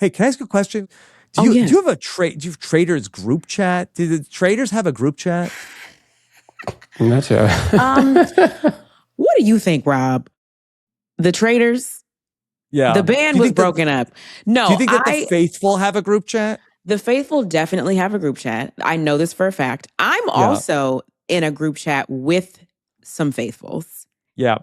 Hey, can I ask a question? Do you have a do you have Traitors group chat? Do the Traitors have a group chat? I'm not sure. What do you think, Rob? The Traitors? Yeah. The band was broken up. No, do you think that the faithful have a group chat? The faithful definitely have a group chat. I know this for a fact. I'm also in a group chat with some faithfuls. Yeah.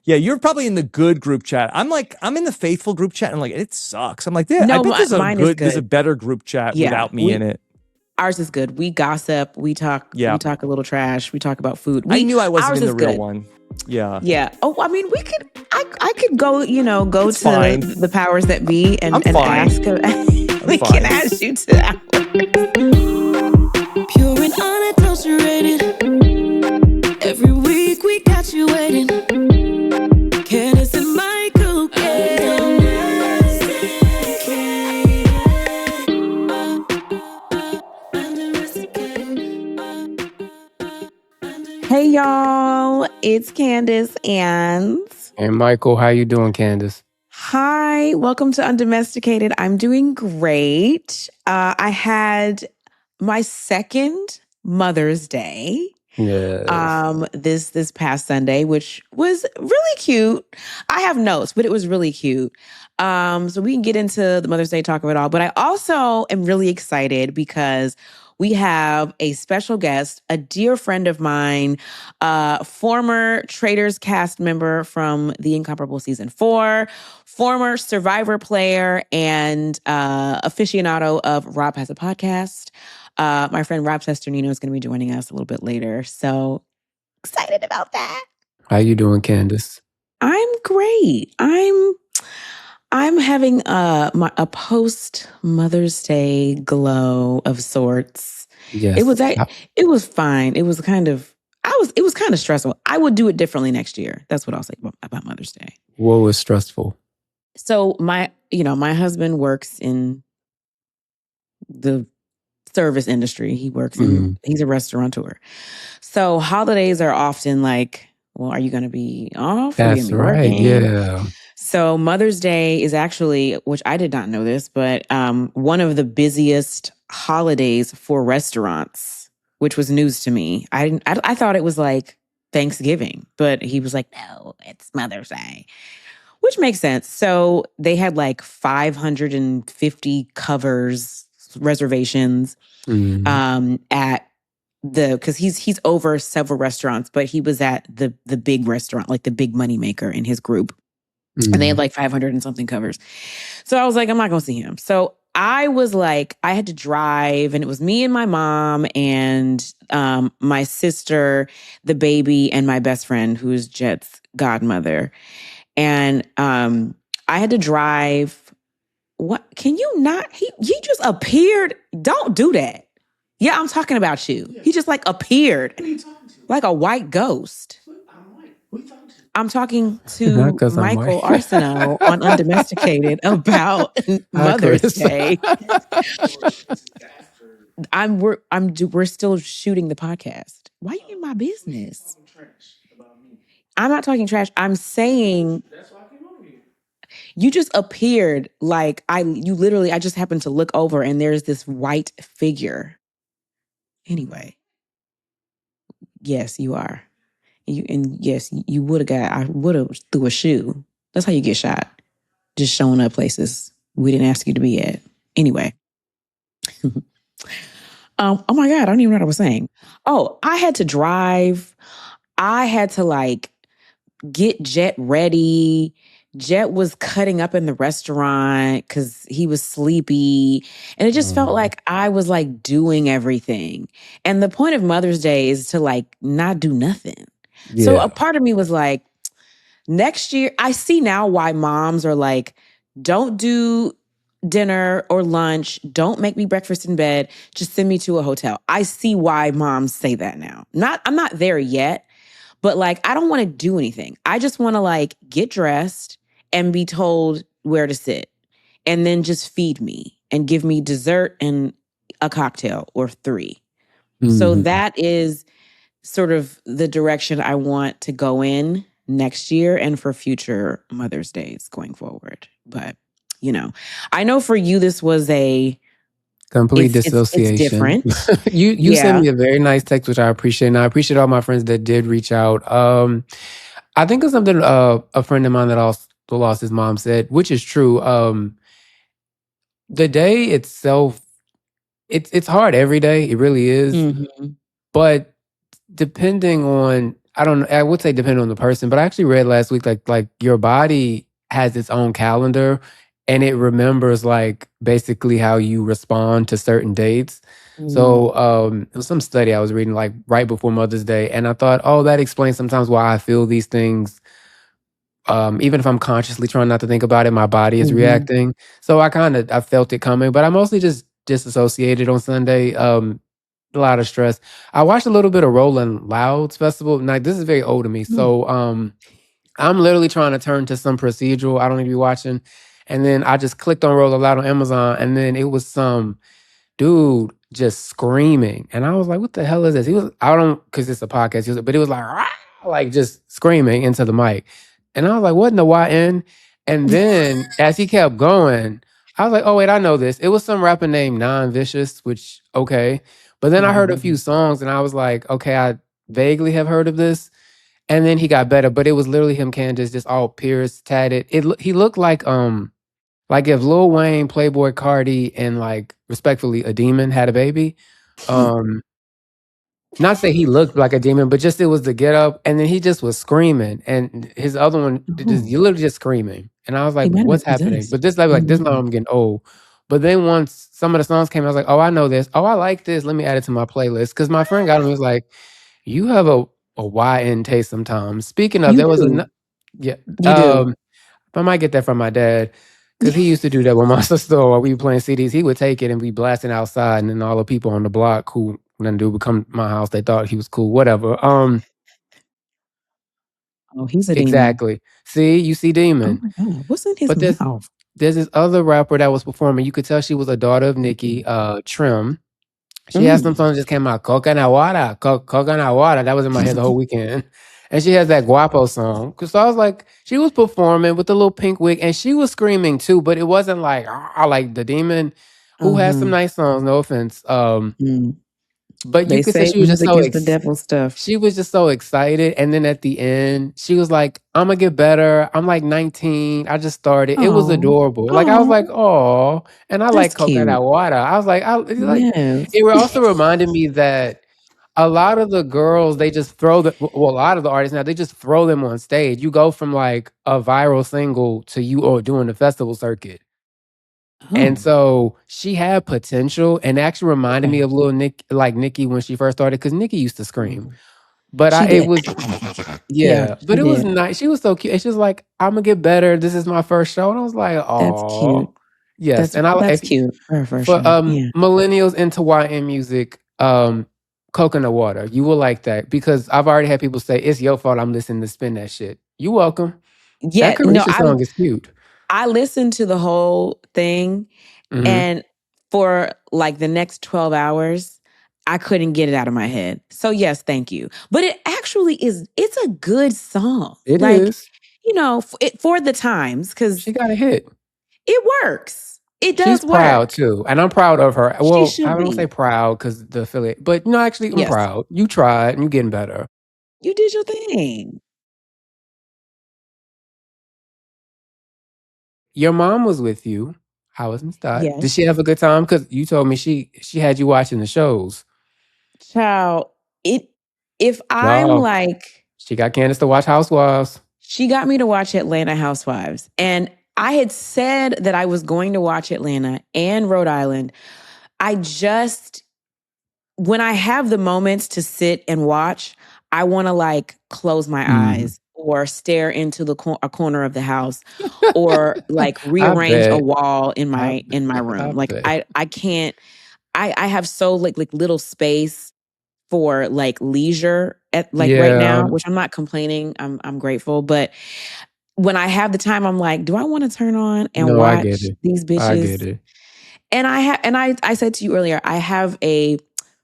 Yeah, you're probably in the good group chat. I'm in the faithful group chat and like, it sucks. I'm like, I bet there's a better group chat without me in it. Ours is good. We gossip. We talk a little trash. We talk about food. I knew I wasn't in the real one. Yeah. Yeah. Oh, I mean, I could go, go to the powers that be and ask. We can ask you to ours. Pure and unadulterated. Every week we got you waiting. Candiace and Michael. Hey y'all, it's Candiace and Michael. How you doing, Candiace? Hi, welcome to Undomesticated. I'm doing great. I had my second Mother's Day. Yes. This past Sunday, which was really cute. I have notes, but it was really cute. So we can get into the Mother's Day talk of it all. But I also am really excited because we have a special guest, a dear friend of mine, former Traitors cast member from The Incomparable Season 4, former Survivor player, and aficionado of Rob Has a Podcast. My friend Rob Cesternino is going to be joining us a little bit later. So excited about that. How you doing, Candiace? I'm great. I'm having a post Mother's Day glow of sorts. Yes. It was fine. It was kind of stressful. I would do it differently next year. That's what I'll say about Mother's Day. What was stressful? So my husband works in the service industry. He works he's a restaurateur. So holidays are often like, well, are you going to be off? That's right. Yeah. So Mother's Day is actually, which I did not know this, but one of the busiest holidays for restaurants, which was news to me. I thought it was like Thanksgiving, but he was like, no, it's Mother's Day, which makes sense. So they had like 550 covers, reservations at because he's over several restaurants, but he was at the big restaurant, like the big moneymaker in his group. And they had like 500 and something covers. So I was like, I'm not going to see him. So I was like, I had to drive, and it was me and my mom and my sister, the baby, and my best friend, who is Jet's godmother. And I had to drive. What? Can you not? He just appeared. Don't do that. Yeah, I'm talking about you. Yeah. He just like appeared like a white ghost. I'm white. Who are you talking to? I'm talking to Michael Arsenault on Undomesticated about Mother's Day. We're still shooting the podcast. Why are you in my business? I'm not talking trash. I'm saying that's why I came over here. You just appeared like I just happened to look over and there's this white figure. Anyway, yes, you are. You would have I would have threw a shoe. That's how you get shot. Just showing up places we didn't ask you to be at. Anyway. Oh my God, I don't even know what I was saying. Oh, I had to drive. I had to like get Jet ready. Jet was cutting up in the restaurant because he was sleepy. And it just felt like I was like doing everything. And the point of Mother's Day is to like not do nothing. Yeah. So a part of me was like, next year, I see now why moms are like, don't do dinner or lunch. Don't make me breakfast in bed. Just send me to a hotel. I see why moms say that now. I'm not there yet, but like, I don't want to do anything. I just want to like get dressed and be told where to sit and then just feed me and give me dessert and a cocktail or 3. Mm-hmm. So that is sort of the direction I want to go in next year and for future Mother's Days going forward. But I know for you, this was a complete dissociation. It's different. You sent me a very nice text, which I appreciate. And I appreciate all my friends that did reach out. I think it's something a friend of mine that also lost his mom said, which is true. The day itself, it's hard every day. It really is. Mm-hmm. But depending on, I would say depending on the person, but I actually read last week, like your body has its own calendar and it remembers like basically how you respond to certain dates. Mm-hmm. So it was some study I was reading like right before Mother's Day. And I thought, oh, that explains sometimes why I feel these things. Even if I'm consciously trying not to think about it, my body is reacting. So I felt it coming, but I mostly just disassociated on Sunday. A lot of stress. I watched a little bit of Rolling Louds Festival. Now, this is very old to me. So I'm literally trying to turn to some procedural I don't need to be watching. And then I just clicked on Rolling Loud on Amazon. And then it was some dude just screaming. And I was like, what the hell is this? Because it's a podcast, but it was like, "Rah!" Like just screaming into the mic. And I was like, what in the YN? And then as he kept going, I was like, oh, wait, I know this. It was some rapper named Non-Vicious, which, okay. But then I heard a few songs and I was like, okay, I vaguely have heard of this. And then he got better, but it was literally him, Candiace, just all pierced, tatted. He looked like if Lil Wayne, Playboy Cardi, and like respectfully a demon had a baby. Not say he looked like a demon, but just it was the get up, and then he just was screaming, and his other one, you literally just screaming, and I was like, "What's happening?" But this like this now I'm getting old. But then once some of the songs came, I was like, "Oh, I know this. Oh, I like this. Let me add it to my playlist." Because my friend got him. He was like, "You have a YN taste sometimes." Speaking of, there was I might get that from my dad. Because he used to do that with my sister while we were playing CDs. He would take it and be blasting outside, and then all the people on the block who nothing to do would come to my house. They thought he was cool, whatever. Oh, he's a demon. Exactly. See, you see demon. Oh my God. What's in his mouth? There's this other rapper that was performing. You could tell she was a daughter of Nicki, Trim. She has some songs that just came out. Coconut water, coconut water. That was in my head the whole weekend. And she has that Guapo song. So I was like, she was performing with the little pink wig and she was screaming too, but it wasn't like, like the demon who has some nice songs, no offense. But you could say she was just so the devil stuff. She was just so excited. And then at the end, she was like, I'm gonna get better. I'm like 19. I just started. It was adorable. Like I was like, oh, and I like coconut water. I was like, it also reminded me that a lot of the girls, they just throw a lot of the artists now, they just throw them on stage. You go from like a viral single to you or doing the festival circuit. And so she had potential and actually reminded me of little Nicki when she first started, because Nicki used to scream. But it was but it was nice. She was so cute. And she was like, I'm gonna get better. This is my first show. And I was like, oh, that's cute. Yes. That's cute. For millennials into YN music, coconut water. You will like that because I've already had people say it's your fault I'm listening to Spin That Shit. You welcome. Yeah, that Carisha song is cute. I listened to the whole thing and for like the next 12 hours, I couldn't get it out of my head. So yes, thank you. But it actually it's a good song. It is. You know, for the times, because she got a hit. It works. It does She's proud too. And I'm proud of her. Well, I don't be. say proud because the affiliate, but no, actually I'm proud. You tried and you're getting better. You did your thing. Your mom was with you. How was Miss Dot? Yes. Did she have a good time? Because you told me she had you watching the shows. Child, if I'm like... She got Candiace to watch Housewives. She got me to watch Atlanta Housewives. And I had said that I was going to watch Atlanta and Rhode Island. When I have the moments to sit and watch, I want to like close my eyes or stare into a corner of the house or like rearrange a wall in my room. Like I can't, I have so like little space for like leisure right now, which I'm not complaining. I'm grateful. But when I have the time, I'm like, do I want to turn on and watch these bitches? I get it. And I said to you earlier, I have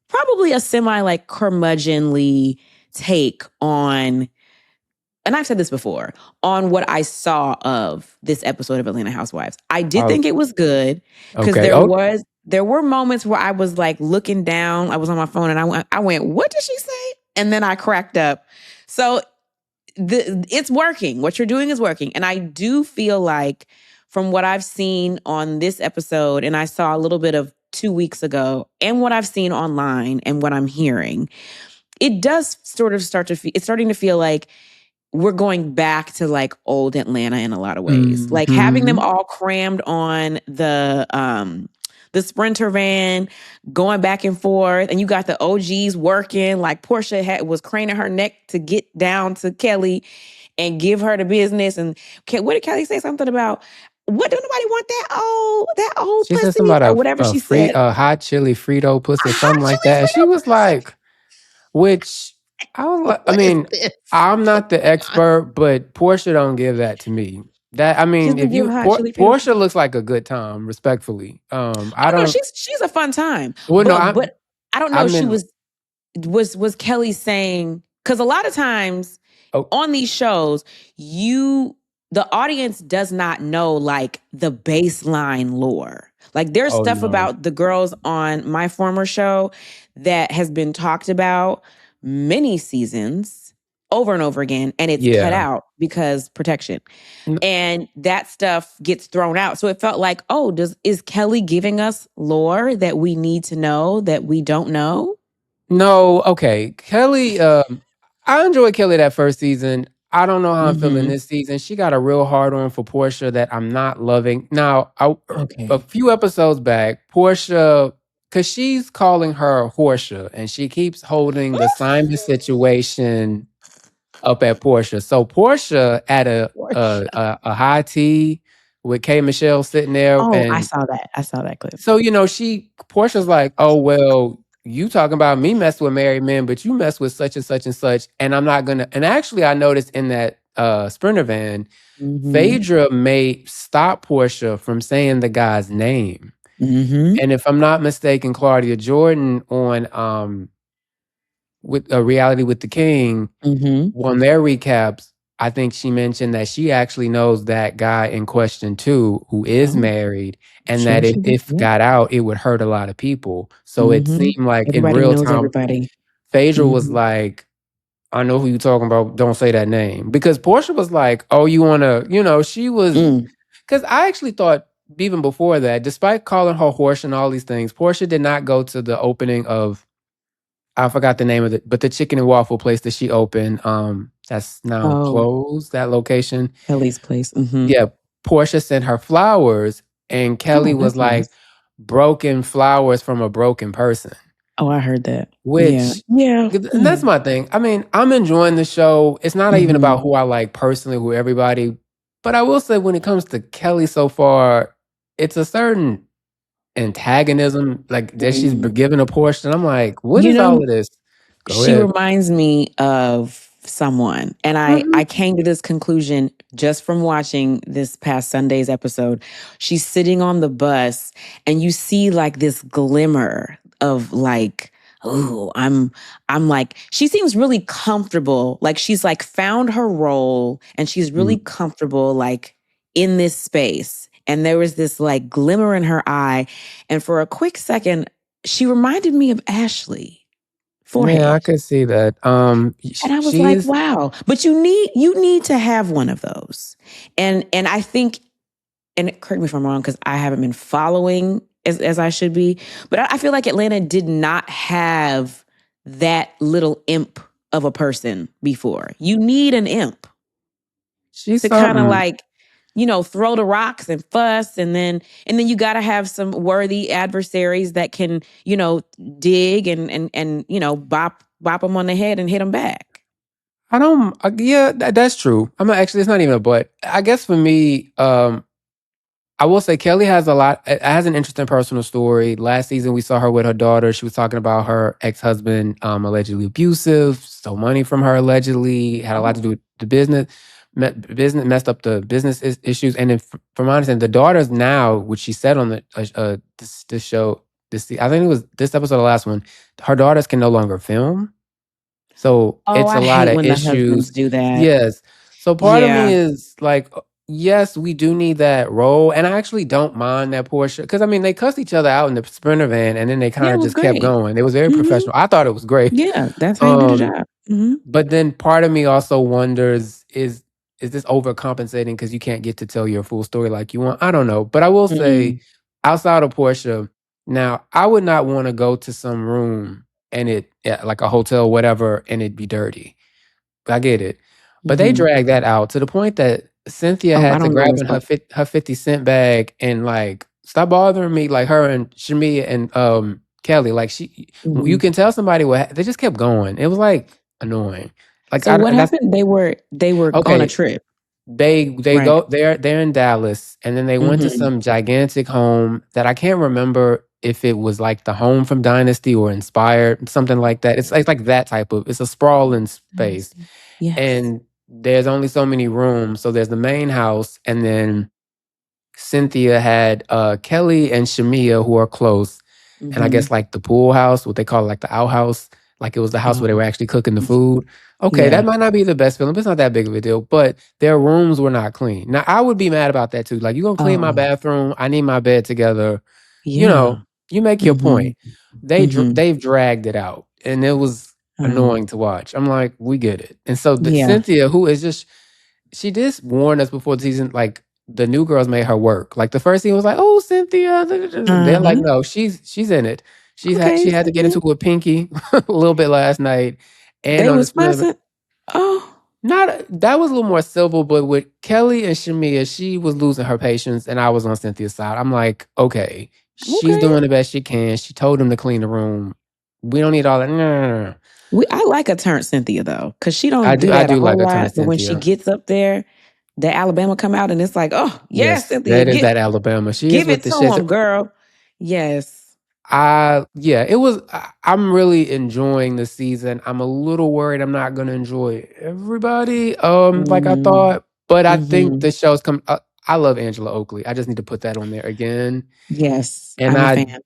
probably a semi like curmudgeonly take on and I've said this before, on what I saw of this episode of Atlanta Housewives. I did think it was good because there were moments where I was like looking down. I was on my phone and I went, what did she say? And then I cracked up. So it's working. What you're doing is working. And I do feel like from what I've seen on this episode, and I saw a little bit of 2 weeks ago, and what I've seen online and what I'm hearing, it does sort of it's starting to feel like we're going back to like old Atlanta in a lot of ways. Like having them all crammed on the Sprinter van, going back and forth, and you got the OGs working. Like Portia was craning her neck to get down to Kelly and give her the business. And what did Kelly say? Something about, what, do nobody want that old she pussy? said something about or whatever she said. Hot chili Frito pussy or something like that. And she was like, which I was like, I mean, I'm not the expert, but Portia don't give that to me. That, I mean, if you Portia looks like a good time, respectfully. I don't. No, she's a fun time. Well, but I don't know if she was Kelly saying, because a lot of times on these shows, the audience does not know like the baseline lore. Like there's stuff about the girls on my former show that has been talked about many seasons over and over again, and it's cut out because protection. And that stuff gets thrown out. So it felt like, is Kelly giving us lore that we need to know that we don't know? No, okay. Kelly, I enjoyed Kelly that first season. I don't know how I'm feeling this season. She got a real hard on for Portia that I'm not loving. Now, a few episodes back, Portia, because she's calling her Horsha, and she keeps holding the Simon situation up at Portia. So Portia at a high tea with K. Michelle sitting there. And I saw that clip. So, Portia's like, oh, well, you talking about me mess with married men, but you mess with such and such and such. And I'm not going to. And actually, I noticed in that Sprinter van, Phaedra may stop Portia from saying the guy's name. And if I'm not mistaken, Claudia Jordan on with a Reality with the King, on their recaps, I think she mentioned that she actually knows that guy in question too, who is married, and that if got out, it would hurt a lot of people. So it seemed like everybody in real knows time, everybody. Phaedra was like, I know who you talking about, don't say that name. Because Portia was like, oh, you want to, she was, because I actually thought even before that, despite calling her horse and all these things, Portia did not go to the opening of, I forgot the name of it, but the chicken and waffle place that she opened, that's now closed, that location. Kelly's place. Yeah, Portia sent her flowers, and Kelly was like, broken flowers from a broken person. Oh, I heard that. Which, and that's my thing. I mean, I'm enjoying the show. It's not even about who I like personally, who everybody, but I will say when it comes to Kelly so far, it's a certain antagonism, like that she's given a portion. I'm like, what is all of this? She reminds me of someone, and I came to this conclusion just from watching this past Sunday's episode. She's sitting on the bus, and you see like this glimmer of like, oh, I'm like, she seems really comfortable. Like she's like found her role, and she's really comfortable like in this space. And there was this like glimmer in her eye. And for a quick second, she reminded me of Ashley. Forehead. Yeah, I could see that. And I was like, wow. But you need to have one of those. And I think, and correct me if I'm wrong, because I haven't been following as I should be, but I feel like Atlanta did not have that little imp of a person before. You need an imp. She's to kind of like, throw the rocks and fuss, and then you got to have some worthy adversaries that can, dig and bop them on the head and hit them back. That's true. Actually, it's not even a but. I guess for me, I will say Kelly has an interesting personal story. Last season, we saw her with her daughter. She was talking about her ex-husband, allegedly abusive, stole money from her allegedly, had a lot to do with the business, messed up the business issues. And from my understanding, the daughters now, which she said on this show, I think it was this episode, the last one, her daughters can no longer film. So it's I a lot hate of when the husbands issues. do that. Yes. So part of me is like, yes, we do need that role. And I actually don't mind that Portia. Because, I mean, they cussed each other out in the Sprinter van and then they kind it of was just kept great. going. It was very professional. I thought it was great. Yeah, that's how you do the job. But then part of me also wonders, is this overcompensating because you can't get to tell your full story like you want? I don't know. But I will say, outside of Portia, now I would not want to go to some room and like a hotel, whatever, and it'd be dirty. I get it. But they dragged that out to the point that Cynthia had to grab in her 50 cent bag and like, stop bothering me, like her and Shamia and Kelly. Like you can tell somebody they just kept going. It was like annoying. Like, so what happened? They were on a trip. They go they're in Dallas, and then they went to some gigantic home that I can't remember if it was like the home from Dynasty or Inspired, something like that. It's like that type of, it's a sprawling space. Yes. And there's only so many rooms. So there's the main house, and then Cynthia had Kelly and Shamia, who are close. And I guess like the pool house, what they call like the outhouse, like it was the house where they were actually cooking the food. Okay, that might not be the best feeling, but it's not that big of a deal. But their rooms were not clean. Now, I would be mad about that too. Like, you gonna clean my bathroom? I need my bed together. Yeah. You know, you make your point. They've dragged it out, and it was annoying to watch. I'm like, we get it. And so Cynthia, who is just, she did warn us before the season, like, the new girls made her work. Like, the first scene was like, oh, Cynthia. They're like, no, she's in it. She had to get into it with Pinky a little bit last night. And they was fussing. That was a little more civil, but with Kelly and Shamia, she was losing her patience, and I was on Cynthia's side. I'm like, okay, she's doing the best she can. She told him to clean the room. We don't need all that. No. I like a turnt Cynthia though, because she don't do that a whole lot. But when she gets up there, the Alabama come out, and it's like, oh yes, Cynthia, that is that Alabama. She give is it to him, girl. Yes. It was. I'm really enjoying the season. I'm a little worried I'm not gonna enjoy everybody like I thought, but I think the show's come. I love Angela Oakley. I just need to put that on there again. Yes, and I'm a fan.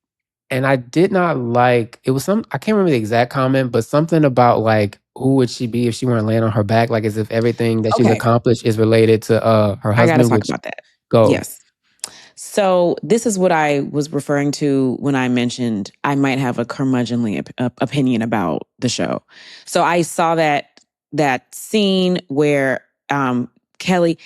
And I did not like, it was I can't remember the exact comment, but something about like, who would she be if she weren't laying on her back? Like, as if everything that she's accomplished is related to her husband. I gotta talk about that. Go. Yes. So this is what I was referring to when I mentioned I might have a curmudgeonly opinion about the show. So I saw that scene where Kelly,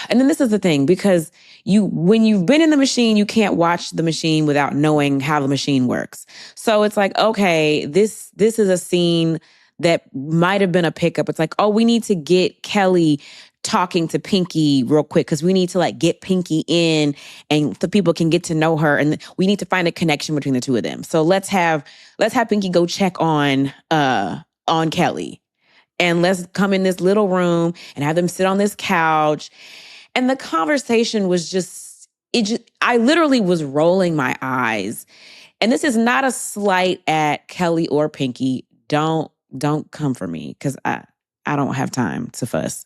and then this is the thing, because when you've been in the machine, you can't watch the machine without knowing how the machine works. So it's like, okay, this is a scene that might have been a pickup. It's like, oh, we need to get Kelly talking to Pinky real quick because we need to like get Pinky in and the people can get to know her, and we need to find a connection between the two of them. So let's have Pinky go check on Kelly, and let's come in this little room and have them sit on this couch. And the conversation was I literally was rolling my eyes. And this is not a slight at Kelly or Pinky. Don't come for me, because I don't have time to fuss.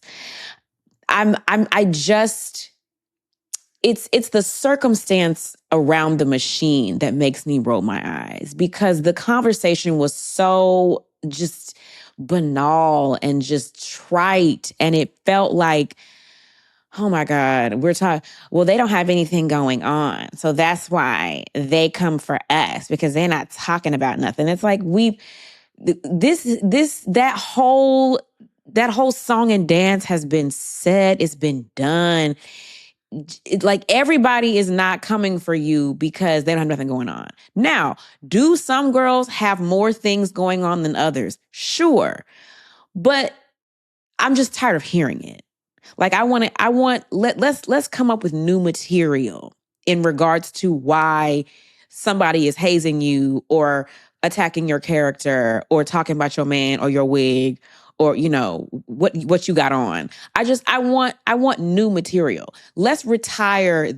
It's the circumstance around the machine that makes me roll my eyes, because the conversation was so just banal and just trite. And it felt like, oh my God, we're talking, well, they don't have anything going on, so that's why they come for us, because they're not talking about nothing. It's like that whole song and dance has been said, it's been done. Like, everybody is not coming for you because they don't have nothing going on. Now, do some girls have more things going on than others? Sure. But I'm just tired of hearing it. Like, let's come up with new material in regards to why somebody is hazing you or attacking your character or talking about your man or your wig or, what you got on. I want new material. Let's retire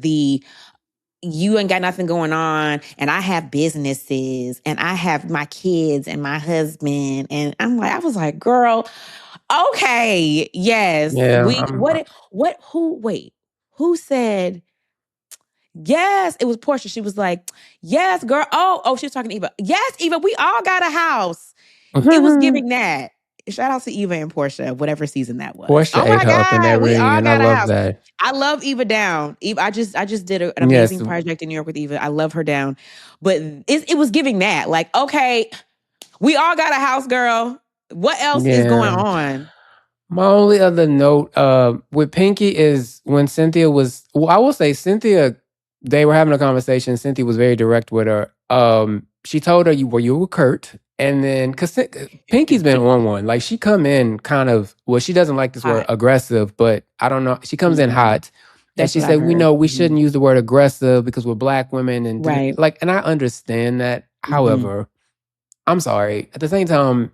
you ain't got nothing going on, and I have businesses, and I have my kids and my husband. And I was like, girl, okay, yes. Yeah, Who said, yes, it was Portia. She was like, yes, girl. Oh, she was talking to Eva. Yes, Eva, we all got a house. It was giving that. Shout out to Eva and Portia, whatever season that was. Portia ate her up in that ring, and I love that. I love Eva down. Eva, I just did an amazing project in New York with Eva. I love her down. But it was giving that. Like, okay, we all got a house, girl. What else is going on? My only other note with Pinky is when Cynthia was, I will say Cynthia, they were having a conversation. Cynthia was very direct with her. She told her you were Kurt. And then, because Pinky's been on one. Like, she come in kind of, well, she doesn't like this word aggressive, but I don't know. She comes in hot. And she said, we know we shouldn't use the word aggressive because we're Black women. And like, and I understand that. However, I'm sorry. At the same time,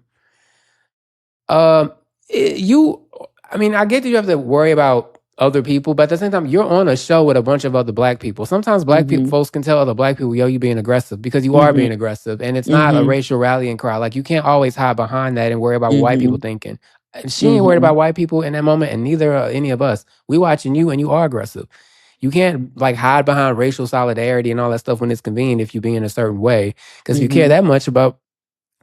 I get that you have to worry about other people, but at the same time, you're on a show with a bunch of other Black people. Sometimes Black people, folks can tell other Black people, yo, you being aggressive, because you are being aggressive, and it's not a racial rallying cry. Like, you can't always hide behind that and worry about what white people thinking. And she ain't worried about white people in that moment, and neither are any of us. We watching you, and you are aggressive. You can't like hide behind racial solidarity and all that stuff when it's convenient if you be in a certain way. Because if you care that much about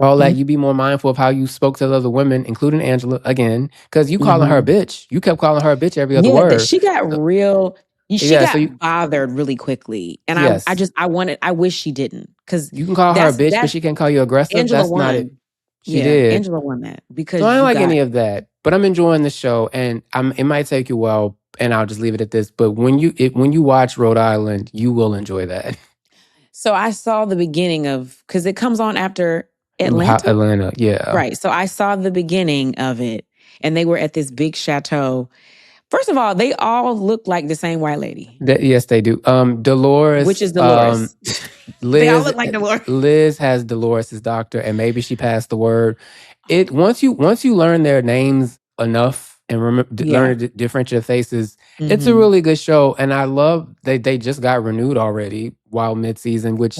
all that, you be more mindful of how you spoke to the other women, including Angela, again, because you calling her a bitch. You kept calling her a bitch every other word. She got real. She got bothered really quickly, and I wish she didn't, because you can call her a bitch, but she can't call you aggressive. Angela that's won. Not it. She did. Angela won that because I don't like any of that. But I'm enjoying the show, and it might take you a while, and I'll just leave it at this. But when you watch Rhode Island, you will enjoy that. So I saw the beginning of, because it comes on after Atlanta? Atlanta, yeah. Right. So I saw the beginning of it, and they were at this big chateau. First of all, they all look like the same white lady. Yes, they do. Dolores. Which is Dolores. Liz, they all look like Dolores. Liz has Dolores' doctor, and maybe she passed the word. Once you learn their names enough and learn to differentiate faces, it's a really good show. And I love they just got renewed already while mid-season, which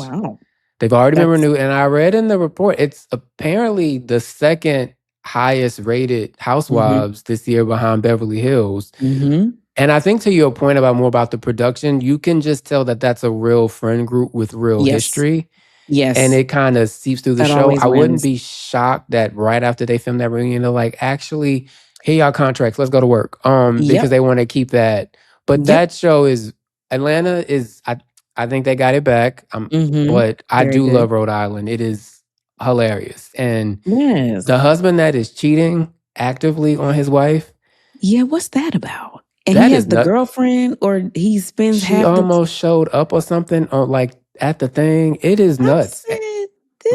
they've already been renewed. And I read in the report, it's apparently the second highest rated Housewives this year behind Beverly Hills. And I think to your point about the production, you can just tell that that's a real friend group with real history. Yes. And it kind of seeps through the show. I wouldn't be shocked that right after they film that reunion, they're like, actually, here y'all contracts, let's go to work. Because they want to keep that. But that show is, Atlanta is, I think they got it back. But I do love Rhode Island. It is hilarious. And the husband that is cheating actively on his wife. Yeah, what's that about? And he has the girlfriend, or he spends She almost showed up or something on at the thing. It is nuts.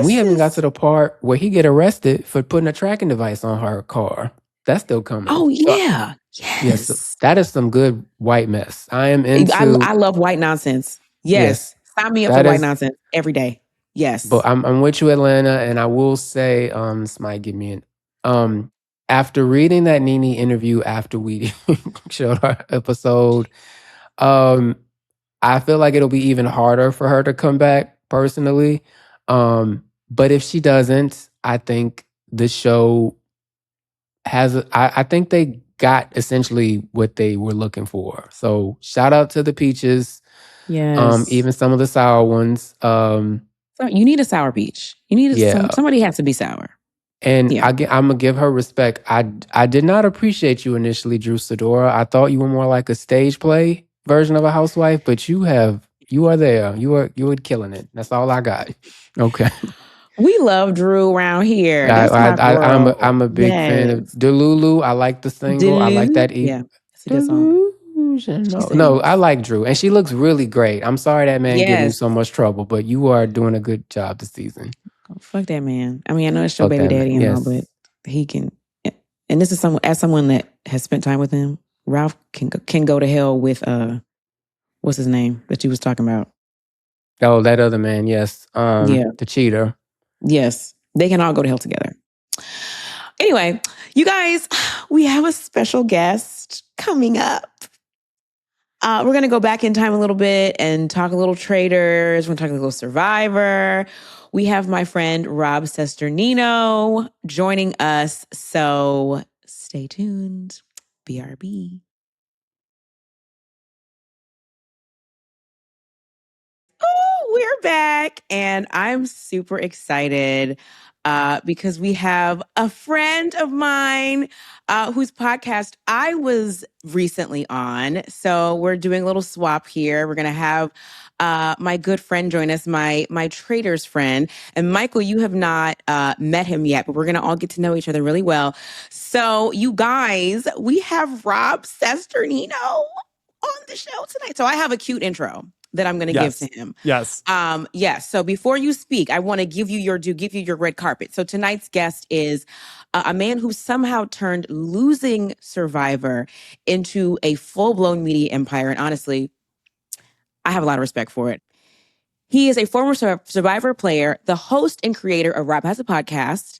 We haven't got to the part where he get arrested for putting a tracking device on her car. That's still coming. Oh yeah. Yes. That is some good white mess. I am into. I love white nonsense. Yes. Sign me up for white nonsense every day. Yes. But I'm with you, Atlanta, and I will say, this might give me an after reading that Nene interview after we showed our episode, I feel like it'll be even harder for her to come back personally. But if she doesn't, I think the show I think they got essentially what they were looking for. So shout out to the peaches. Yes. Even some of the sour ones. So you need a sour peach. You need somebody has to be sour. And I'm gonna give her respect. I did not appreciate you initially, Drew Sidora. I thought you were more like a stage play version of a housewife, but you are there. You are killing it. That's all I got. Okay. We love Drew around here. I'm a big fan of Delulu. I like the single. I like that. Yeah, that's a good song. No, I like Drew, and she looks really great. I'm sorry that man gave you so much trouble, but you are doing a good job this season. Oh, fuck that man. I mean, I know it's your baby daddy and all, but he can. And this is someone that has spent time with him. Ralph can go to hell with what's his name that you was talking about? Oh, that other man. Yes. The cheater. Yes, they can all go to hell together. Anyway, you guys, we have a special guest coming up. We're going to go back in time a little bit and talk a little Traitors. We're going to talk a little Survivor. We have my friend Rob Cesternino joining us. So stay tuned. BRB. Oh, we're back, and I'm super excited because we have a friend of mine whose podcast I was recently on. So we're doing a little swap here. We're going to have my good friend join us, my Traitors friend. And Michael, you have not met him yet, but we're going to all get to know each other really well. So you guys, we have Rob Cesternino on the show tonight. So I have a cute intro that I'm going to give to him. Yes. Yes. So before you speak, I want to give you your red carpet. So tonight's guest is a man who somehow turned losing Survivor into a full-blown media empire. And honestly, I have a lot of respect for it. He is a former Survivor player, the host and creator of Rob Has a Podcast,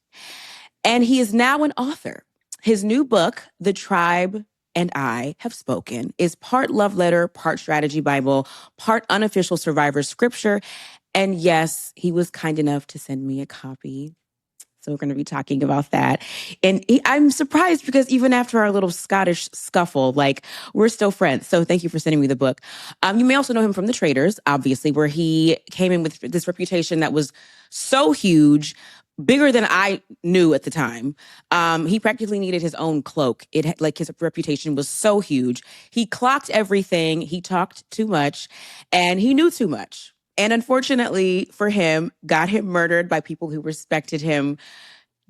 and he is now an author. His new book, The Tribe and I Have Spoken, is part love letter, part strategy Bible, part unofficial Survivor scripture. And yes, he was kind enough to send me a copy. So we're going to be talking about that. And I'm surprised because even after our little Scottish scuffle, like, we're still friends. So thank you for sending me the book. You may also know him from The Traitors, obviously, where he came in with this reputation that was so huge, bigger than I knew at the time. He practically needed his own cloak. His reputation was so huge. He clocked everything. He talked too much, and he knew too much. And unfortunately for him, got him murdered by people who respected him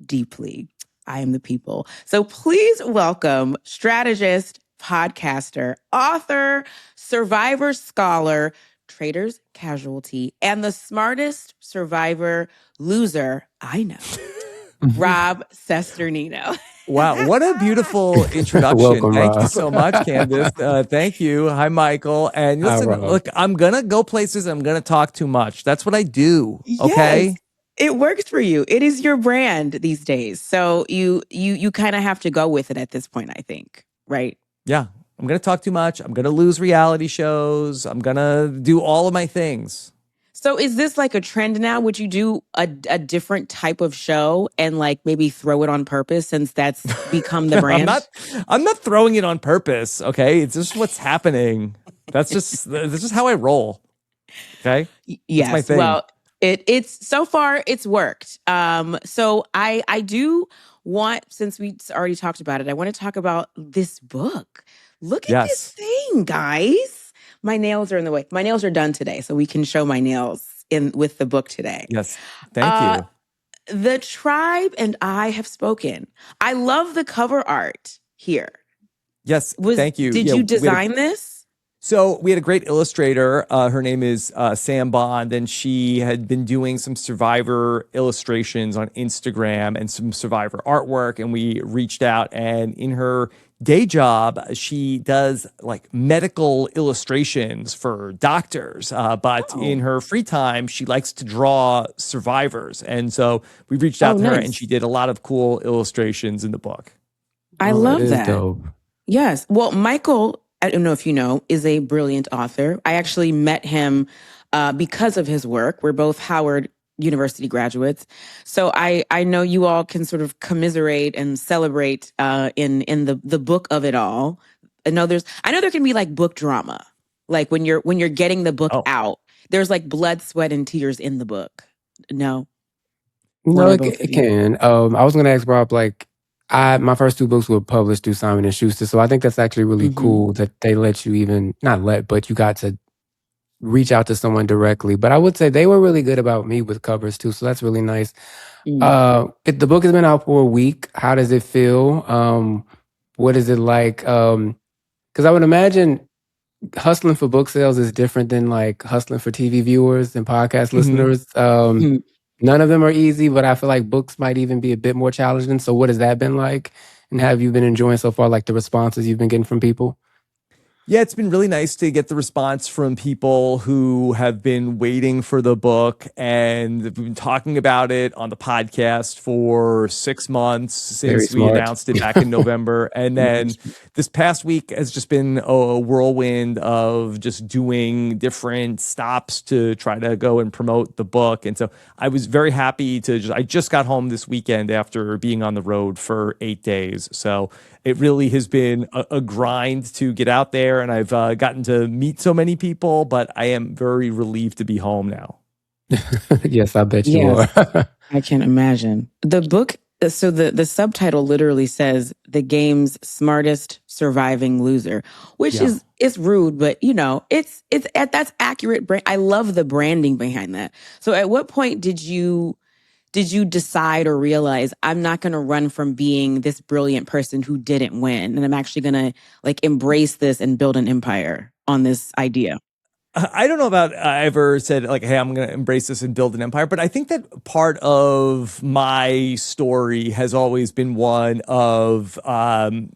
deeply. I am the people. So please welcome strategist, podcaster, author, Survivor scholar, Traitors casualty, and the smartest Survivor loser I know, Rob Cesternino. Wow, what a beautiful introduction. Welcome, Thank Rob. you so much, Candiace. Thank you. Hi, Michael. And listen, look, I'm going to go places. I'm going to talk too much. That's what I do. Okay. Yes, it works for you. It is your brand these days. So you kind of have to go with it at this point, I think. Right? Yeah. I'm going to talk too much. I'm going to lose reality shows. I'm going to do all of my things. So is this like a trend now? Would you do a different type of show and like maybe throw it on purpose since that's become the brand? I'm not throwing it on purpose. Okay. It's just what's happening. That's just how I roll. Okay. Yes. That's my thing. Well, it's so far it's worked. So I do want, since we already talked about it, I want to talk about this book. Look at this thing, guys. My nails are in the way. My nails are done today, so we can show my nails with the book today. Yes. Thank you. The Tribe and I Have Spoken. I love the cover art here. Yes. Thank you. Did you design this? So we had a great illustrator. Her name is Sam Bond, and she had been doing some Survivor illustrations on Instagram and some Survivor artwork. And we reached out, and in her day job, she does like medical illustrations for doctors. But in her free time, she likes to draw survivors. And so we reached out to her, and she did a lot of cool illustrations in the book. I love that. Dope. Yes. Well, Michael, I don't know if you know, is a brilliant author. I actually met him because of his work. We're both Howard University graduates. So I know you all can sort of commiserate and celebrate in the book of it all. I know there can be like book drama. Like when you're getting the book out, there's like blood, sweat, and tears in the book. No, it can. I was going to ask Rob, like, my first two books were published through Simon & Schuster, so I think that's actually really cool that they let you but you got to reach out to someone directly. But I would say they were really good about me with covers too, so that's really nice. The book has been out for a week. How does it feel? What is it like? Because I would imagine hustling for book sales is different than like hustling for TV viewers and podcast listeners. None of them are easy, but I feel like books might even be a bit more challenging. So what has that been like? And have you been enjoying so far, like the responses you've been getting from people? Yeah, it's been really nice to get the response from people who have been waiting for the book, and we've been talking about it on the podcast for 6 months since we announced it back in November. And then this past week has just been a whirlwind of just doing different stops to try to go and promote the book. And so I was very happy I just got home this weekend after being on the road for 8 days. So it really has been a grind to get out there, and I've gotten to meet so many people, but I am very relieved to be home now. Yes, I bet you Yes. are. I can imagine. The book, so the subtitle literally says "The Game's Smartest Surviving Loser," which Yeah. is it's rude, but it's that's accurate. I love the branding behind that. So, at what point did you decide or realize I'm not going to run from being this brilliant person who didn't win, and I'm actually going to like embrace this and build an empire on this idea? I don't know about I ever said like, hey, I'm going to embrace this and build an empire. But I think that part of my story has always been one of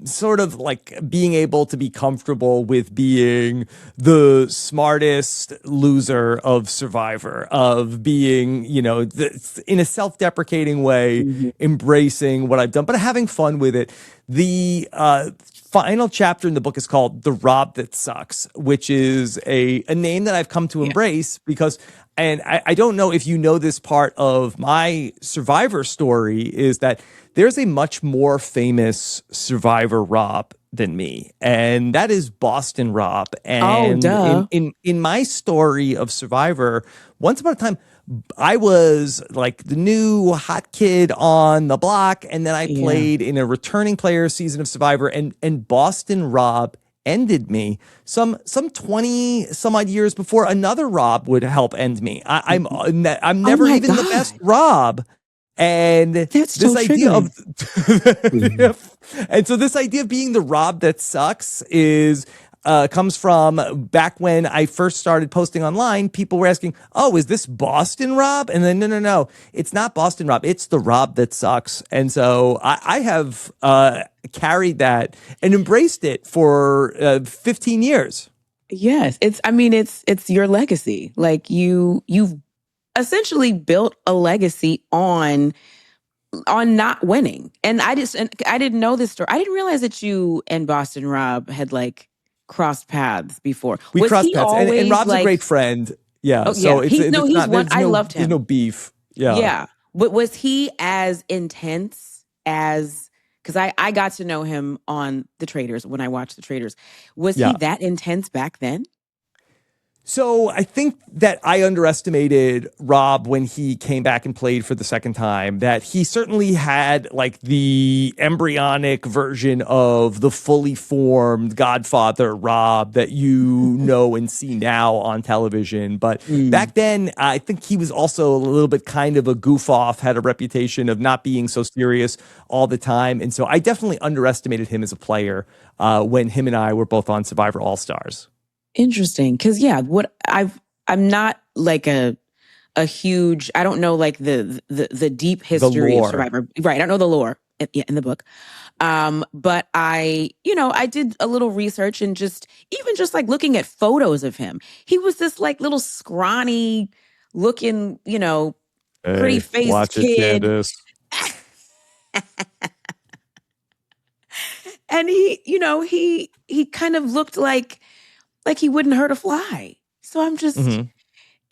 sort of like being able to be comfortable with being the smartest loser of Survivor, of being, in a self-deprecating way, Mhm. embracing what I've done, but having fun with it. The final chapter in the book is called "The Rob That Sucks," which is a name that I've come to Yeah. embrace because, and I don't know if you know this part of my Survivor story, is that there's a much more famous Survivor Rob than me, and that is Boston Rob. Oh, And duh. in my story of Survivor, once upon a time, I was like the new hot kid on the block, and then I Yeah. played in a returning player season of Survivor, and Boston Rob ended me some 20 some odd years before another Rob would help end me. I'm never my even the best God. Rob. And That's this so idea of Mhm. and so this idea of being the Rob that sucks is comes from back when I first started posting online. People were asking, "Oh, is this Boston Rob?" And then, no, it's not Boston Rob. It's the Rob that sucks. And so I have carried that and embraced it for 15 years. Yes, it's your legacy. Like you've essentially built a legacy on not winning. And I didn't know this story. I didn't realize that you and Boston Rob had like crossed paths before. We Was crossed he paths, and always Rob's a great like, friend. Yeah, oh so yeah, it's he's not one, I loved there's no him. beef. Yeah. Yeah. But was he as intense as, because I got to know him on The Traitors when I watched The Traitors. Was he Yeah. that intense back then? So I think that I underestimated Rob when he came back and played for the second time, that he certainly had like the embryonic version of the fully formed Godfather Rob that you know and see now on television. But back then, I think he was also a little bit kind of a goof off, had a reputation of not being so serious all the time. And so I definitely underestimated him as a player when him and I were both on Survivor All Stars. Interesting. Because yeah, I'm not like a huge, I don't know like the deep history of lore. Survivor. Right. I don't know the lore in the book. But I did a little research and even just like looking at photos of him. He was this like little scrawny looking, pretty Hey, faced watch it, kid. Candiace. And he kind of looked like he wouldn't hurt a fly. So I'm just, Mhm.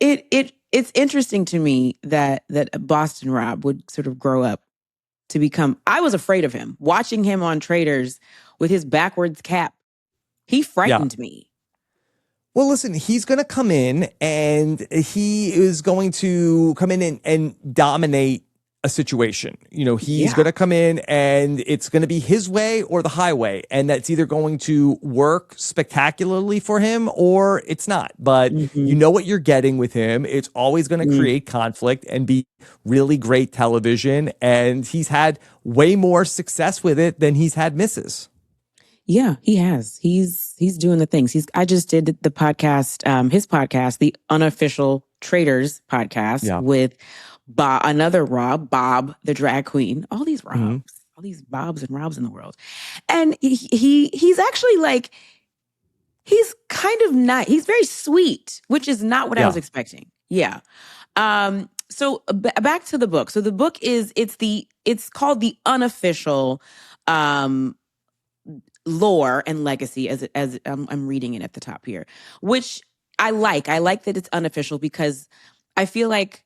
it's interesting to me that Boston Rob would sort of grow up to become. I was afraid of him watching him on Traitors with his backwards cap. He frightened me. Well, listen, he's going to come in and he is going to come in and dominate a situation. He's going to come in and it's going to be his way or the highway. And that's either going to work spectacularly for him or it's not. But you know what you're getting with him. It's always going to create conflict and be really great television. And he's had way more success with it than he's had misses. Yeah, he has. He's doing the things. I just did the podcast, his podcast, the Unofficial Traitors podcast with another Bob, the drag queen. All these Robs, all these Bobs and Robs in the world. And he's actually like, he's kind of nice. He's very sweet, which is not what I was expecting. Yeah. So back to the book. So the book it's called The Unofficial Lore and Legacy, as I'm reading it at the top here, which I like. I like that it's unofficial because I feel like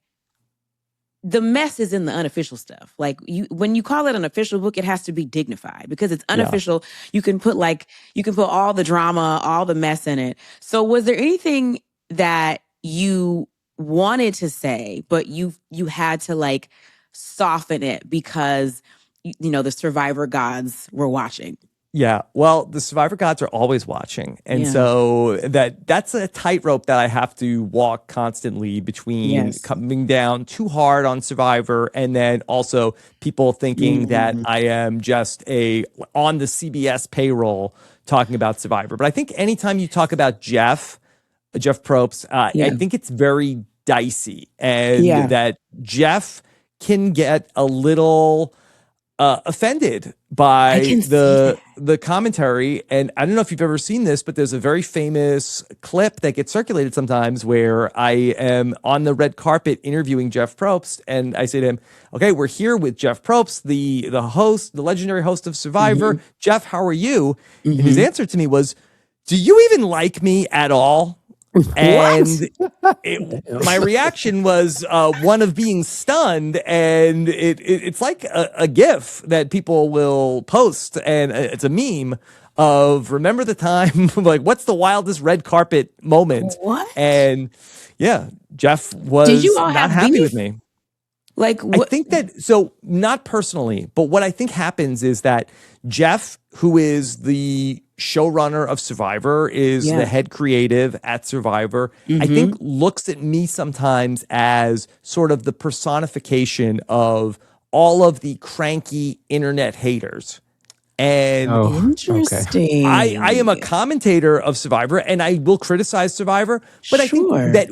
the mess is in the unofficial stuff. Like when you call it an official book, it has to be dignified because it's unofficial. You can put all the drama, all the mess in it. So was there anything that you wanted to say, but you had to like soften it because the survivor gods were watching. Yeah, well, the survivor gods are always watching. And Yeah. so that's a tightrope that I have to walk constantly between Yes. coming down too hard on Survivor and then also people thinking that I am just on the CBS payroll talking about Survivor. But I think anytime you talk about Jeff Probst, I think it's very dicey, and that Jeff can get a little offended by the commentary. And I don't know if you've ever seen this, but there's a very famous clip that gets circulated sometimes where I am on the red carpet interviewing Jeff Probst, and I say to him, okay, we're here with Jeff Probst, the host, the legendary host of Survivor. Jeff, how are you? And his answer to me was, do you even like me at all? And my reaction was one of being stunned, and it's like a GIF that people will post, and it's a meme of remember the time, like what's the wildest red carpet moment? What? And yeah, Jeff was not happy with me. Like, I think that, so not personally, but what I think happens is that Jeff, who is the showrunner of Survivor, is the head creative at Survivor, I think looks at me sometimes as sort of the personification of all of the cranky internet haters. And interesting. I am a commentator of Survivor, and I will criticize Survivor, but I think that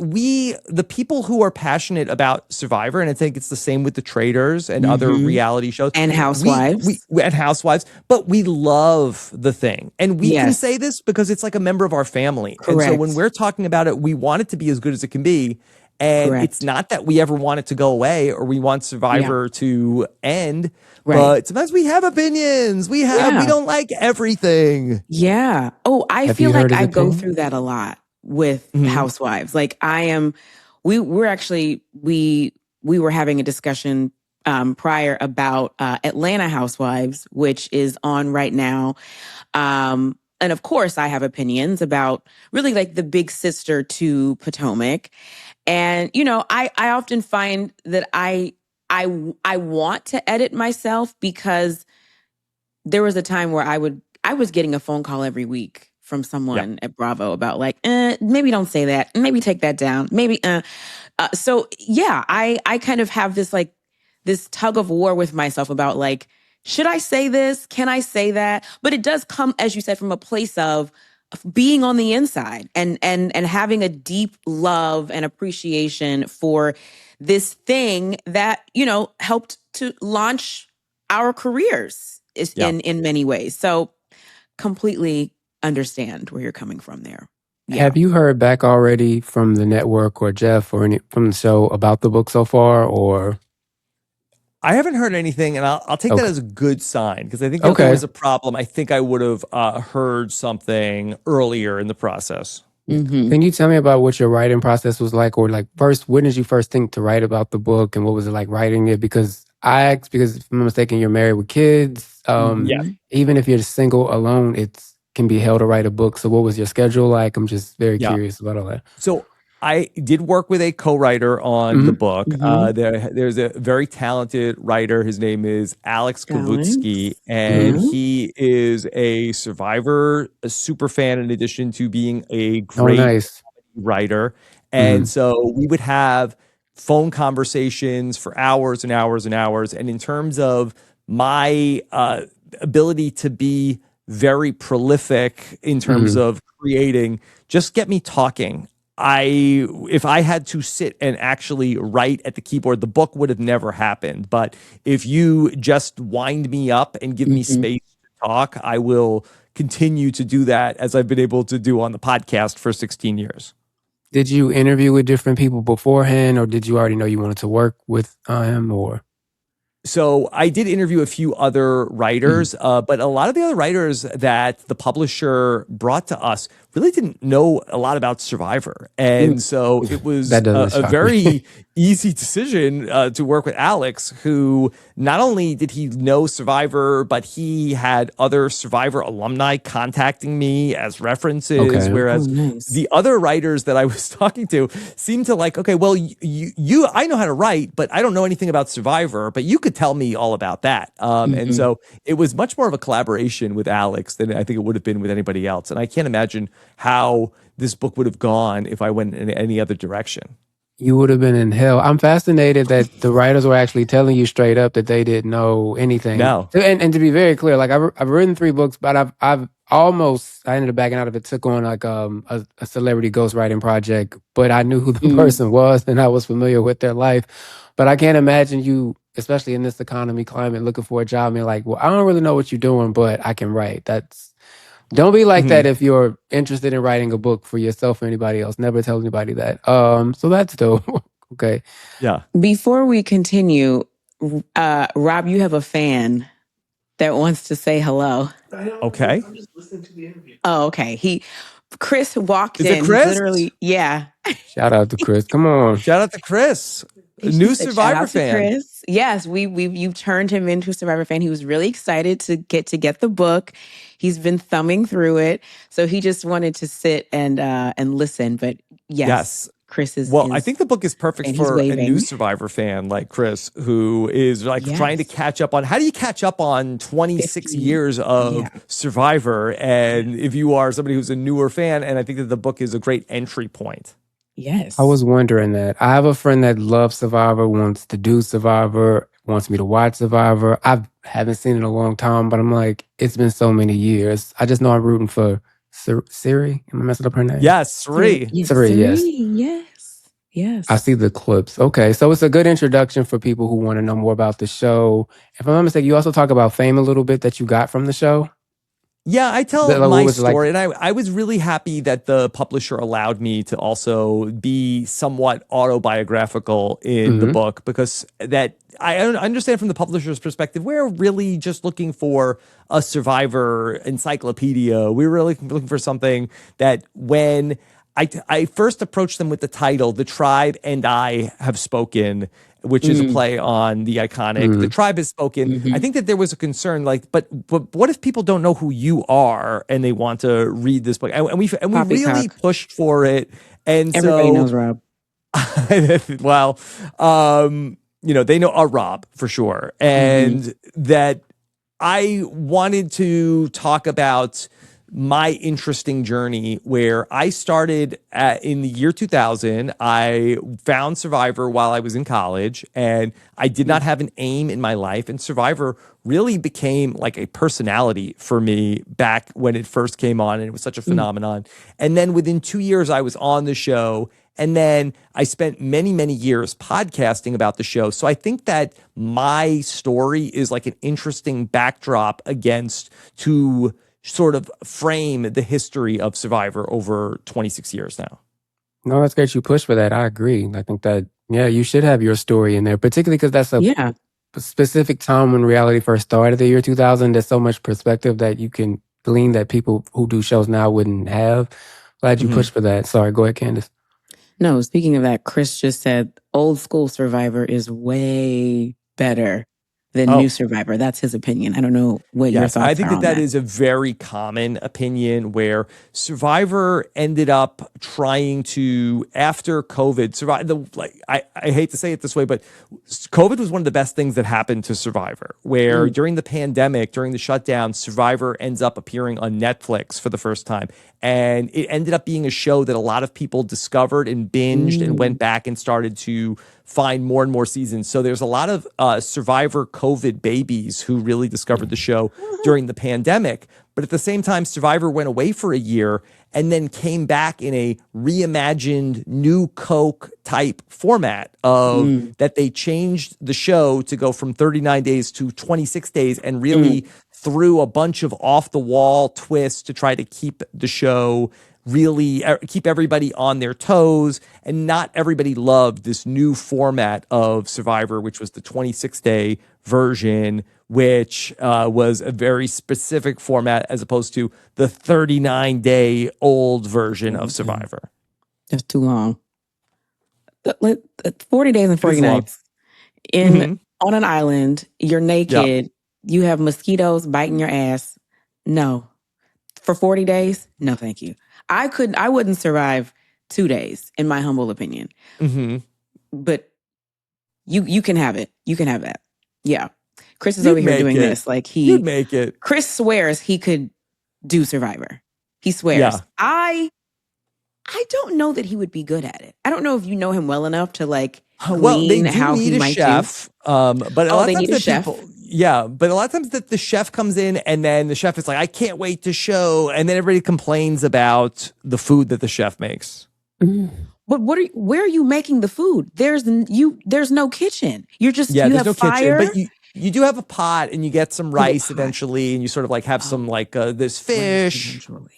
the people who are passionate about Survivor, and I think it's the same with The Traitors and other reality shows. And Housewives. And Housewives, but we love the thing. And we can say this because it's like a member of our family. Correct. And so when we're talking about it, we want it to be as good as it can be. And it's not that we ever want it to go away or we want Survivor to end, but sometimes we have opinions. We don't like everything. Yeah. Oh, I feel like I go through that a lot with Housewives. Like we were having a discussion prior about Atlanta Housewives, which is on right now. And of course I have opinions about really like the big sister to Potomac. And, I often find that I want to edit myself because there was a time where I was getting a phone call every week from someone at Bravo about like, maybe don't say that. Maybe take that down. Maybe, so yeah, I kind of have this tug of war with myself about like, should I say this? Can I say that? But it does come, as you said, from a place of being on the inside and having a deep love and appreciation for this thing that, helped to launch our careers in many ways. So completely understand where you're coming from there. Yeah. Have you heard back already from the network or Jeff or from the show about the book so far, or? I haven't heard anything, and I'll take that as a good sign, because I think if there was a problem, I think I would have heard something earlier in the process. Can you tell me about what your writing process was like, or like first, when did you first think to write about the book, and what was it like writing it? Because if I'm not mistaken, you're married with kids. Even if you're single alone, it can be hell to write a book. So what was your schedule like? I'm just very curious about all that. So I did work with a co-writer on the book. There's a very talented writer. His name is Alex Kavutsky, and he is a Survivor, a super fan, in addition to being a great writer. And so we would have phone conversations for hours and hours and hours. And in terms of my ability to be very prolific in terms of creating, just get me talking. If I had to sit and actually write at the keyboard, the book would have never happened. But if you just wind me up and give me space to talk, I will continue to do that, as I've been able to do on the podcast for 16 years. Did you interview with different people beforehand, or did you already know you wanted to work with him, or? So I did interview a few other writers, but a lot of the other writers that the publisher brought to us really didn't know a lot about Survivor. And so it was That doesn't a shock very me. easy decision to work with Alex, who not only did he know Survivor, but he had other Survivor alumni contacting me as references, Okay. whereas nice. the other writers that I was talking to seemed to like, okay, well, you I know how to write, but I don't know anything about Survivor, but you could tell me all about that. And so it was much more of a collaboration with Alex than I think it would have been with anybody else. And I can't imagine how this book would have gone if I went in any other direction. You would have been in hell. I'm fascinated that the writers were actually telling you straight up that they didn't know anything. No. And to be very clear, like I've written 3 books, but I ended up backing out of it. Took on like a celebrity ghostwriting project, but I knew who the person was and I was familiar with their life. But I can't imagine you, especially in this economy climate, looking for a job and being like, well, I don't really know what you're doing, but I can write. Don't be like that if you're interested in writing a book for yourself or anybody else. Never tell anybody that. So that's dope. Okay. Yeah. Before we continue, Rob, you have a fan that wants to say hello. Okay. I'm just listening to the interview. Oh, okay. Chris walked Is it in. Chris? He's literally, yeah. Shout out to Chris. Come on. Shout out to Chris, a He new said, "Shout Survivor out to fan. Chris." Yes, you've turned him into a Survivor fan. He was really excited to get the book. He's been thumbing through it, so he just wanted to sit and listen. But yes. Chris is. Well, I think the book is perfect and he's for a new waving. Survivor fan like Chris, who is like trying to catch up on. How do you catch up on 26 years of Survivor? And if you are somebody who's a newer fan, and I think that the book is a great entry point. Yes. I was wondering that. I have a friend that loves Survivor, wants to do Survivor, wants me to watch Survivor. I haven't seen it in a long time, but I'm like, it's been so many years. I just know I'm rooting for Siri. Am I messing up her name? Yes, Sri. Siri, yes. Yes. I see the clips. Okay, so it's a good introduction for people who want to know more about the show. If I'm not mistaken, you also talk about fame a little bit that you got from the show. Yeah, I tell What my was it like? story, and I was really happy that the publisher allowed me to also be somewhat autobiographical in the book, because that I understand from the publisher's perspective, we're really just looking for a Survivor encyclopedia. We're really looking for something that when I first approached them with the title, The Tribe and I Have Spoken, which is a play on the iconic The Tribe Has Spoken. I think that there was a concern, like, but what if people don't know who you are and they want to read this book? And we really pushed for it. And everybody knows Rob. Well, they know our Rob for sure. And that I wanted to talk about my interesting journey, where I started in the year 2000. I found Survivor while I was in college, and I did not have an aim in my life. And Survivor really became like a personality for me back when it first came on, and it was such a phenomenon. And then within 2 years, I was on the show. And then I spent many, many years podcasting about the show. So I think that my story is like an interesting backdrop to sort of frame the history of Survivor over 26 years now. No, that's great. You push for that. I agree. I think that, you should have your story in there, particularly because that's a specific time when reality first started, the year 2000. There's so much perspective that you can glean that people who do shows now wouldn't have. Glad you pushed for that. Sorry, go ahead, Candiace. No, speaking of that, Chris just said old school Survivor is way better than new Survivor. That's his opinion. I don't know what your thoughts are. I think on that is a very common opinion, where Survivor ended up trying to, after COVID, I hate to say it this way, but COVID was one of the best things that happened to Survivor, where during the pandemic, during the shutdown, Survivor ends up appearing on Netflix for the first time. And it ended up being a show that a lot of people discovered and binged and went back and started to find more and more seasons. So there's a lot of Survivor COVID babies who really discovered the show during the pandemic. But at the same time, Survivor went away for a year and then came back in a reimagined new Coke type format of that they changed the show to go from 39 days to 26 days and really threw a bunch of off the wall twists to try to keep the show really keep everybody on their toes. And not everybody loved this new format of Survivor, which was the 26-day version which was a very specific format as opposed to the 39-day old version of Survivor. That's too long. 40 days and 40 It's long. nights on an island. You're naked. You have mosquitoes biting your ass. No. For 40 days? No, thank you. I wouldn't survive 2 days, in my humble opinion. But you can have it. You can have that. Yeah. Chris is over here doing this. Like You'd make it. Chris swears he could do Survivor. He swears. Yeah. I don't know that he would be good at it. I don't know if you know him well enough to like Well, they glean do how need he a might chef. But a lot they of need times a chef. but a lot of times that the chef comes in and then the chef is like, I can't wait to show. And then everybody complains about the food that the chef makes. But where are you making the food? There's no kitchen. You're just you there's have no fire. kitchen, but you do have a pot and you get some rice eventually, and you sort of like have some like this fish. Eventually.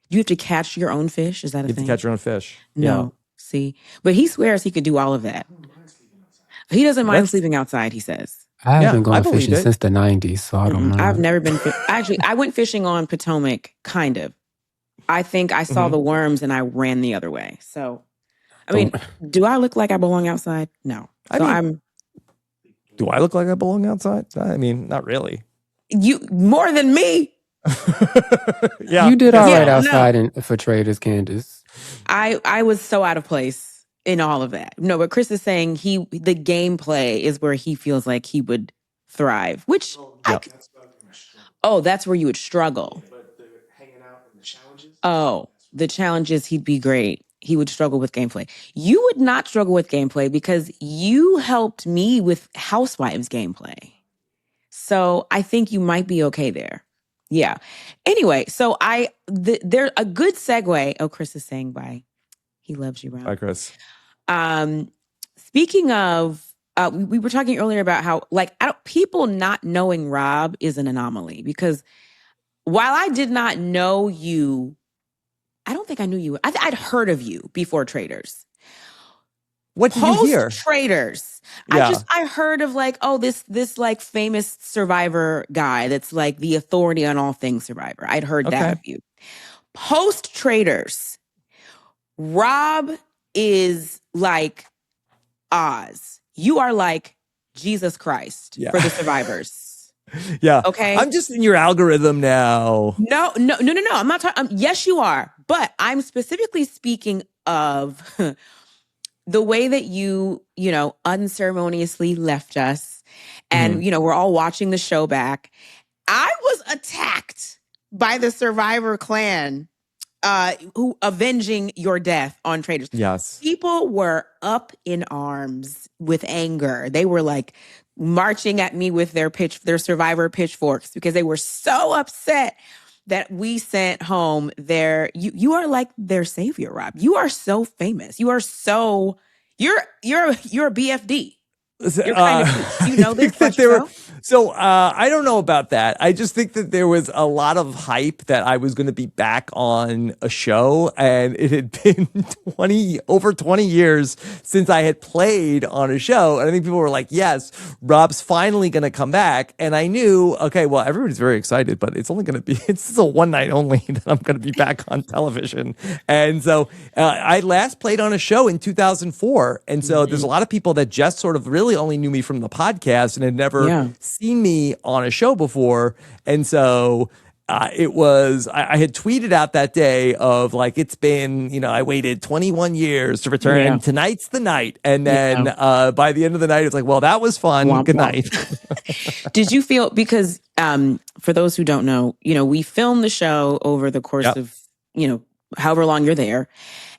You have to catch your own fish. Is that a You thing? have to catch your own fish. No. See, but he swears he could do all of that. He doesn't mind sleeping outside. He says. I haven't I gone believe fishing it. since the 90s, so I don't know. I've never been. Actually, I went fishing on Potomac, kind of. I think I saw the worms and I ran the other way. So, I mean, do I look like I belong outside? No. Do I look like I belong outside? I mean, not really. You more than me. You did all right outside for Traitors, Candiace. I was so out of place in all of that. No, but Chris is saying the gameplay is where he feels like he would thrive, which that's where you would struggle. But the hanging out and the challenges. Oh, the challenges, he'd be great. He would struggle with gameplay. You would not struggle with gameplay because you helped me with Housewives gameplay. So I think you might be okay there. Yeah. Anyway, so there's a good segue. Oh, Chris is saying bye. He loves you, Rob. Bye, Chris. Speaking of, we were talking earlier about how people not knowing Rob is an anomaly, because while I did not know you, I don't think I knew you. I'd heard of you before Traitors. What did you hear? Traitors. Yeah. I heard of this like famous Survivor guy that's like the authority on all things Survivor. I'd heard that of you. Post Traitors, Rob is like Oz. You are like Jesus Christ for the Survivors. Yeah. Okay. I'm just in your algorithm now. No. I'm not talking. Yes, you are. But I'm specifically speaking of the way that you unceremoniously left us. And, we're all watching the show back. I was attacked by the Survivor clan who avenging your death on Traitors. Yes. People were up in arms with anger. They were like marching at me with their Survivor pitchforks because they were so upset that we sent home you are like their savior, Rob. You are so famous. You are so you're a BFD. You're kind of, you know this about yourself? So I don't know about that. I just think that there was a lot of hype that I was going to be back on a show, and it had been over 20 years since I had played on a show. And I think people were like, yes, Rob's finally going to come back. And I knew, okay, well, everybody's very excited, but it's a one night only that I'm going to be back on television. And so I last played on a show in 2004. And so there's a lot of people that just sort of really only knew me from the podcast and had never seen me on a show before. And so I had tweeted out that day of like, it's been, I waited 21 years to return and tonight's the night. And then by the end of the night, it's like, well, that was fun. Womp, Good womp. night. Did you feel, because for those who don't know, we filmed the show over the course of, however long you're there.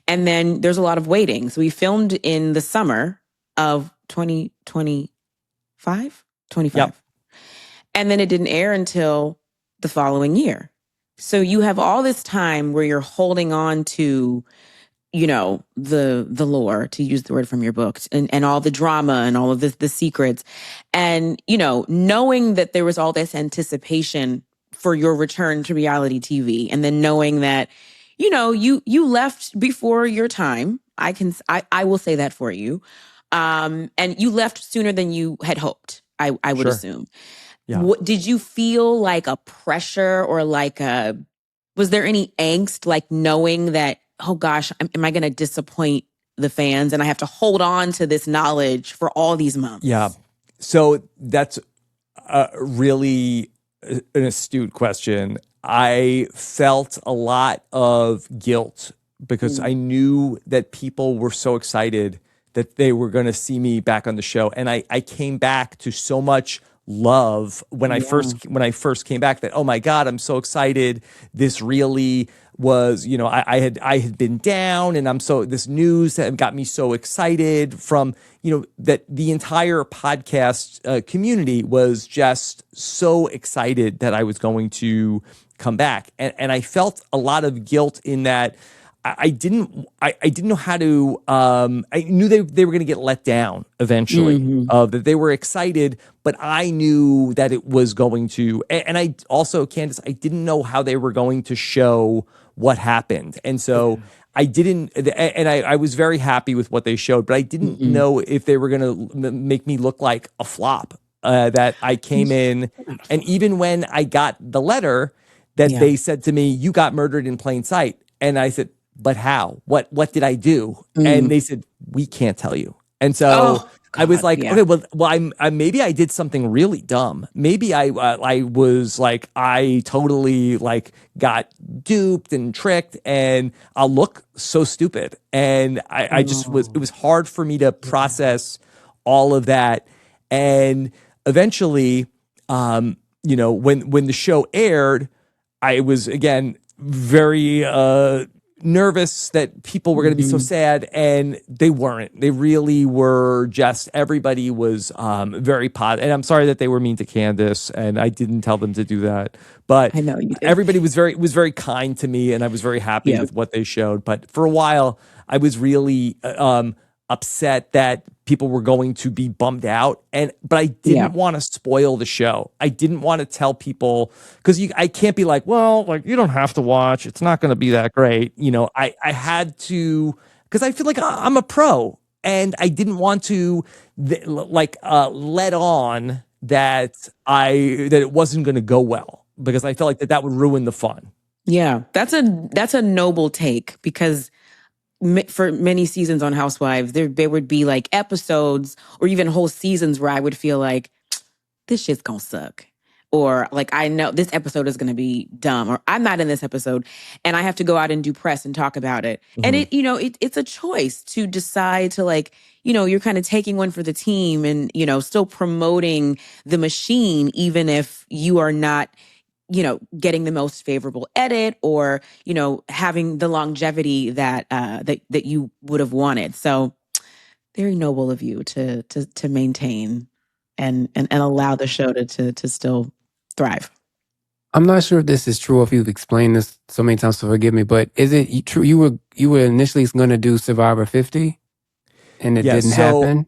And then there's a lot of waiting. So we filmed in the summer of 2025. Yep. And then it didn't air until the following year. So you have all this time where you're holding on to, the lore, to use the word from your book, and all the drama and all of the secrets. And, knowing that there was all this anticipation for your return to reality TV, and then knowing that, you left before your time. I will say that for you. And you left sooner than you had hoped, I would assume. Yeah. Did you feel like a pressure or like was there any angst, like knowing that, oh gosh, am I going to disappoint the fans and I have to hold on to this knowledge for all these months? Yeah. So that's really an astute question. I felt a lot of guilt because I knew that people were so excited that they were going to see me back on the show. And I came back to so much love when I first came back, that, oh my God, I'm so excited. This really was, I had been down, and this news that got me so excited from, that the entire podcast community was just so excited that I was going to come back. And I felt a lot of guilt in that I didn't know how to, I knew they were going to get let down eventually, that they were excited, but I knew that it was going to, and I also, Candiace, I didn't know how they were going to show what happened. And so I didn't, and I was very happy with what they showed, but I didn't know if they were going to make me look like a flop, that I came in. And even when I got the letter that they said to me, you got murdered in plain sight. And I said, but how? What did I do? And they said, we can't tell you. And so I was like, okay, well, I maybe I did something really dumb. Maybe I was like, I totally like got duped and tricked, and I'll look so stupid. And I just it was hard for me to process all of that. And eventually, when the show aired, I was again very nervous that people were going to be so sad, and they weren't. They really were. Just everybody was very positive. And I'm sorry that they were mean to Candiace, and I didn't tell them to do that. But I know you did. Everybody was very kind to me, and I was very happy with what they showed. But for a while, I was really upset that people were going to be bummed out, but I didn't want to spoil the show. I didn't want to tell people, because I can't be like, well, like, you don't have to watch, it's not going to be that great. I had to, because I feel like I'm a pro, and I didn't want to let on that it wasn't going to go well, because I felt like that would ruin the fun. Yeah, that's a noble take, because for many seasons on Housewives, there would be like episodes or even whole seasons where I would feel like, this shit's gonna suck. Or like, I know this episode is gonna be dumb, or I'm not in this episode and I have to go out and do press and talk about it. And it's a choice to decide to, like, you're kind of taking one for the team and, still promoting the machine, even if you are not getting the most favorable edit or, having the longevity that you would have wanted. So very noble of you to maintain and allow the show to still thrive. I'm not sure if this is true, if you've explained this so many times, so forgive me, but is it true you were initially going to do Survivor 50 and it didn't happen?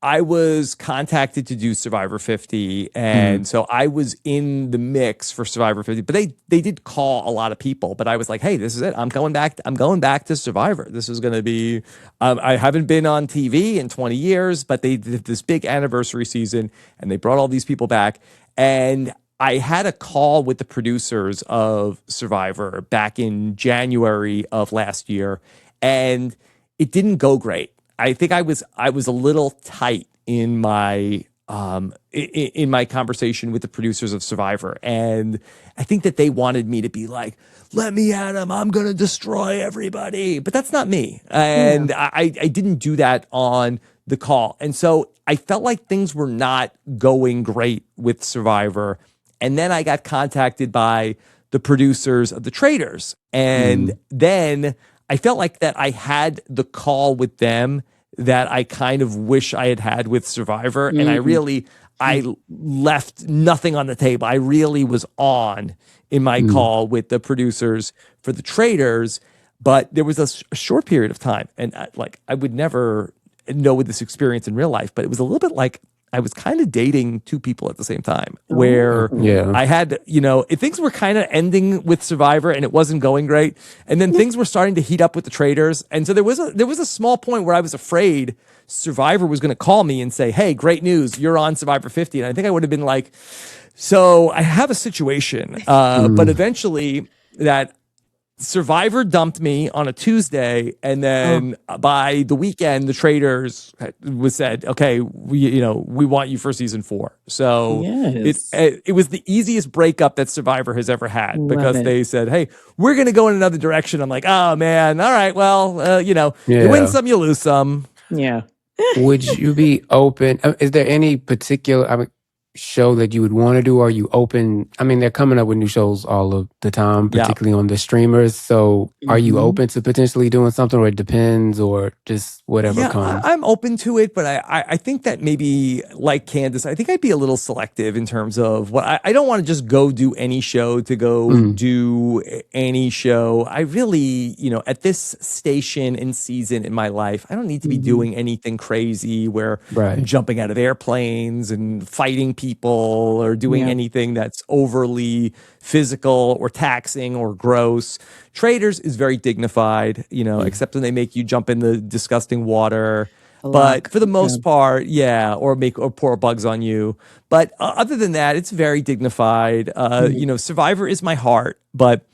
I was contacted to do Survivor 50, and so I was in the mix for Survivor 50. But they did call a lot of people. But I was like, hey, this is it. I'm going back to Survivor. This is going to be. I haven't been on TV in 20 years, but they did this big anniversary season, and they brought all these people back. And I had a call with the producers of Survivor back in January of last year, and it didn't go great. I think I was a little tight in my conversation with the producers of Survivor, and I think that they wanted me to be like, "Let me at him! I'm gonna destroy everybody." But that's not me, and I didn't do that on the call, and so I felt like things were not going great with Survivor. And then I got contacted by the producers of The Traitors, and then I felt like that I had the call with them that I kind of wish I had had with Survivor. And I left nothing on the table. I really was on in my call with the producers for The Traitors, but there was a short period of time. And I would never know with this experience in real life, but it was a little bit like I was kind of dating two people at the same time, where Yeah. I had, things were kind of ending with Survivor and it wasn't going great. And then things were starting to heat up with the Traitors. And so there was a small point where I was afraid Survivor was going to call me and say, hey, great news, you're on Survivor 50. And I think I would have been like, so I have a situation. But eventually that Survivor dumped me on a Tuesday, and then by the weekend, the Traitors was said, "Okay, we want you for season 4." So Yes. it was the easiest breakup that Survivor has ever had Love because it. they said, "Hey, we're going to go in another direction." I'm like, "Oh man, all right, well, you Yeah. win some, you lose some." Yeah. Would you be open? Is there any particular show that you would want to do? Are you open? I mean, they're coming up with new shows all of the time, Yeah. particularly on the streamers. So are you Mhm. open to potentially doing something, or it depends, or just whatever Yeah, comes? I'm open to it, but I think that maybe like Candiace, I think I'd be a little selective in terms of what I don't want to just go do any show to go do any show. I really, at this station and season in my life, I don't need to be doing anything crazy where I'm Right. jumping out of airplanes and fighting people or doing Yeah. anything that's overly physical or taxing or gross. Traitors is very dignified, except when they make you jump in the disgusting water. But Lock. for the most Yeah. part, yeah, or pour bugs on you. But other than that, it's very dignified. Survivor is my heart, but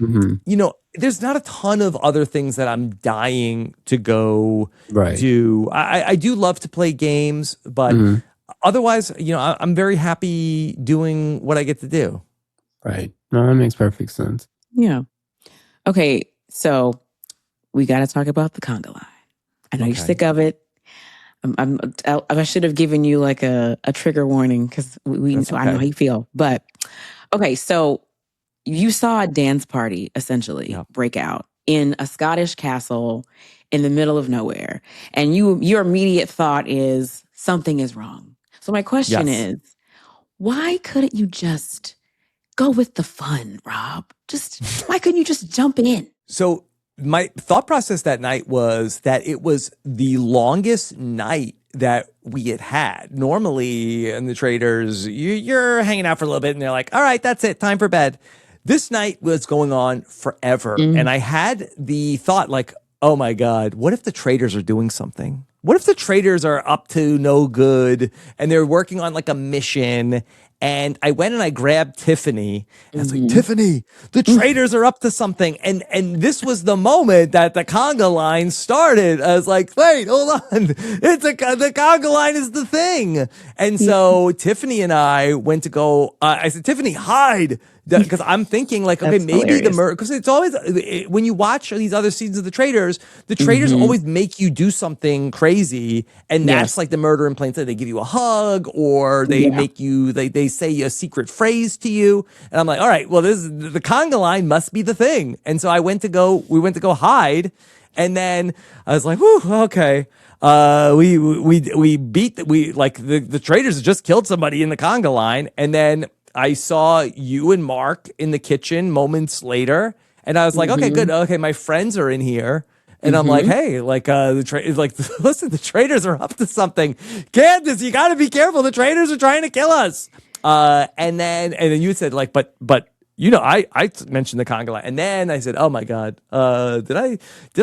there's not a ton of other things that I'm dying to go Right. do. I do love to play games, but otherwise, I'm very happy doing what I get to do. Right. No, that makes perfect sense. Yeah. Okay, so we got to talk about the Conga Line. I know you're Okay. sick of it. I should have given you like a trigger warning because That's I know okay. how you feel. But okay, so you saw a dance party essentially break out in a Scottish castle in the middle of nowhere, and your immediate thought is something is wrong. So my question Yes. is, why couldn't you just go with the fun, Rob? Why couldn't you just jump in? So my thought process that night was that it was the longest night that we had. Normally in the Traitors, you're hanging out for a little bit and they're like, all right, that's it, time for bed. This night was going on forever. And I had the thought like, oh my God, what if the Traitors are doing something? What if the Traitors are up to no good and they're working on like a mission? And I went and I grabbed Tiffany. And I was like, Tiffany, the Traitors are up to something. And this was the moment that the Conga Line started. I was like, wait, hold on. The Conga Line is the thing. And so Tiffany and I went to go, I said, Tiffany, hide. Because I'm thinking like, okay, That's maybe the hilarious. murder, because it's always, when you watch these other seasons of the Traitors always make you do something crazy. And that's Yes. like the murder in plain sight. They give you a hug or they make you, they say a secret phrase to you. And I'm like, all right, well, the Conga Line must be the thing. And so we went to go hide. And then I was like, whew, okay. We beat, the Traitors just killed somebody in the Conga Line. And then I saw you and Mark in the kitchen moments later, and I was like, okay, good. Okay, my friends are in here. And I'm like, hey, listen, the Traitors are up to something. Candiace, you got to be careful. The Traitors are trying to kill us. And then you said like, but I mentioned the Conga Line, and then I said, "Oh my God, did I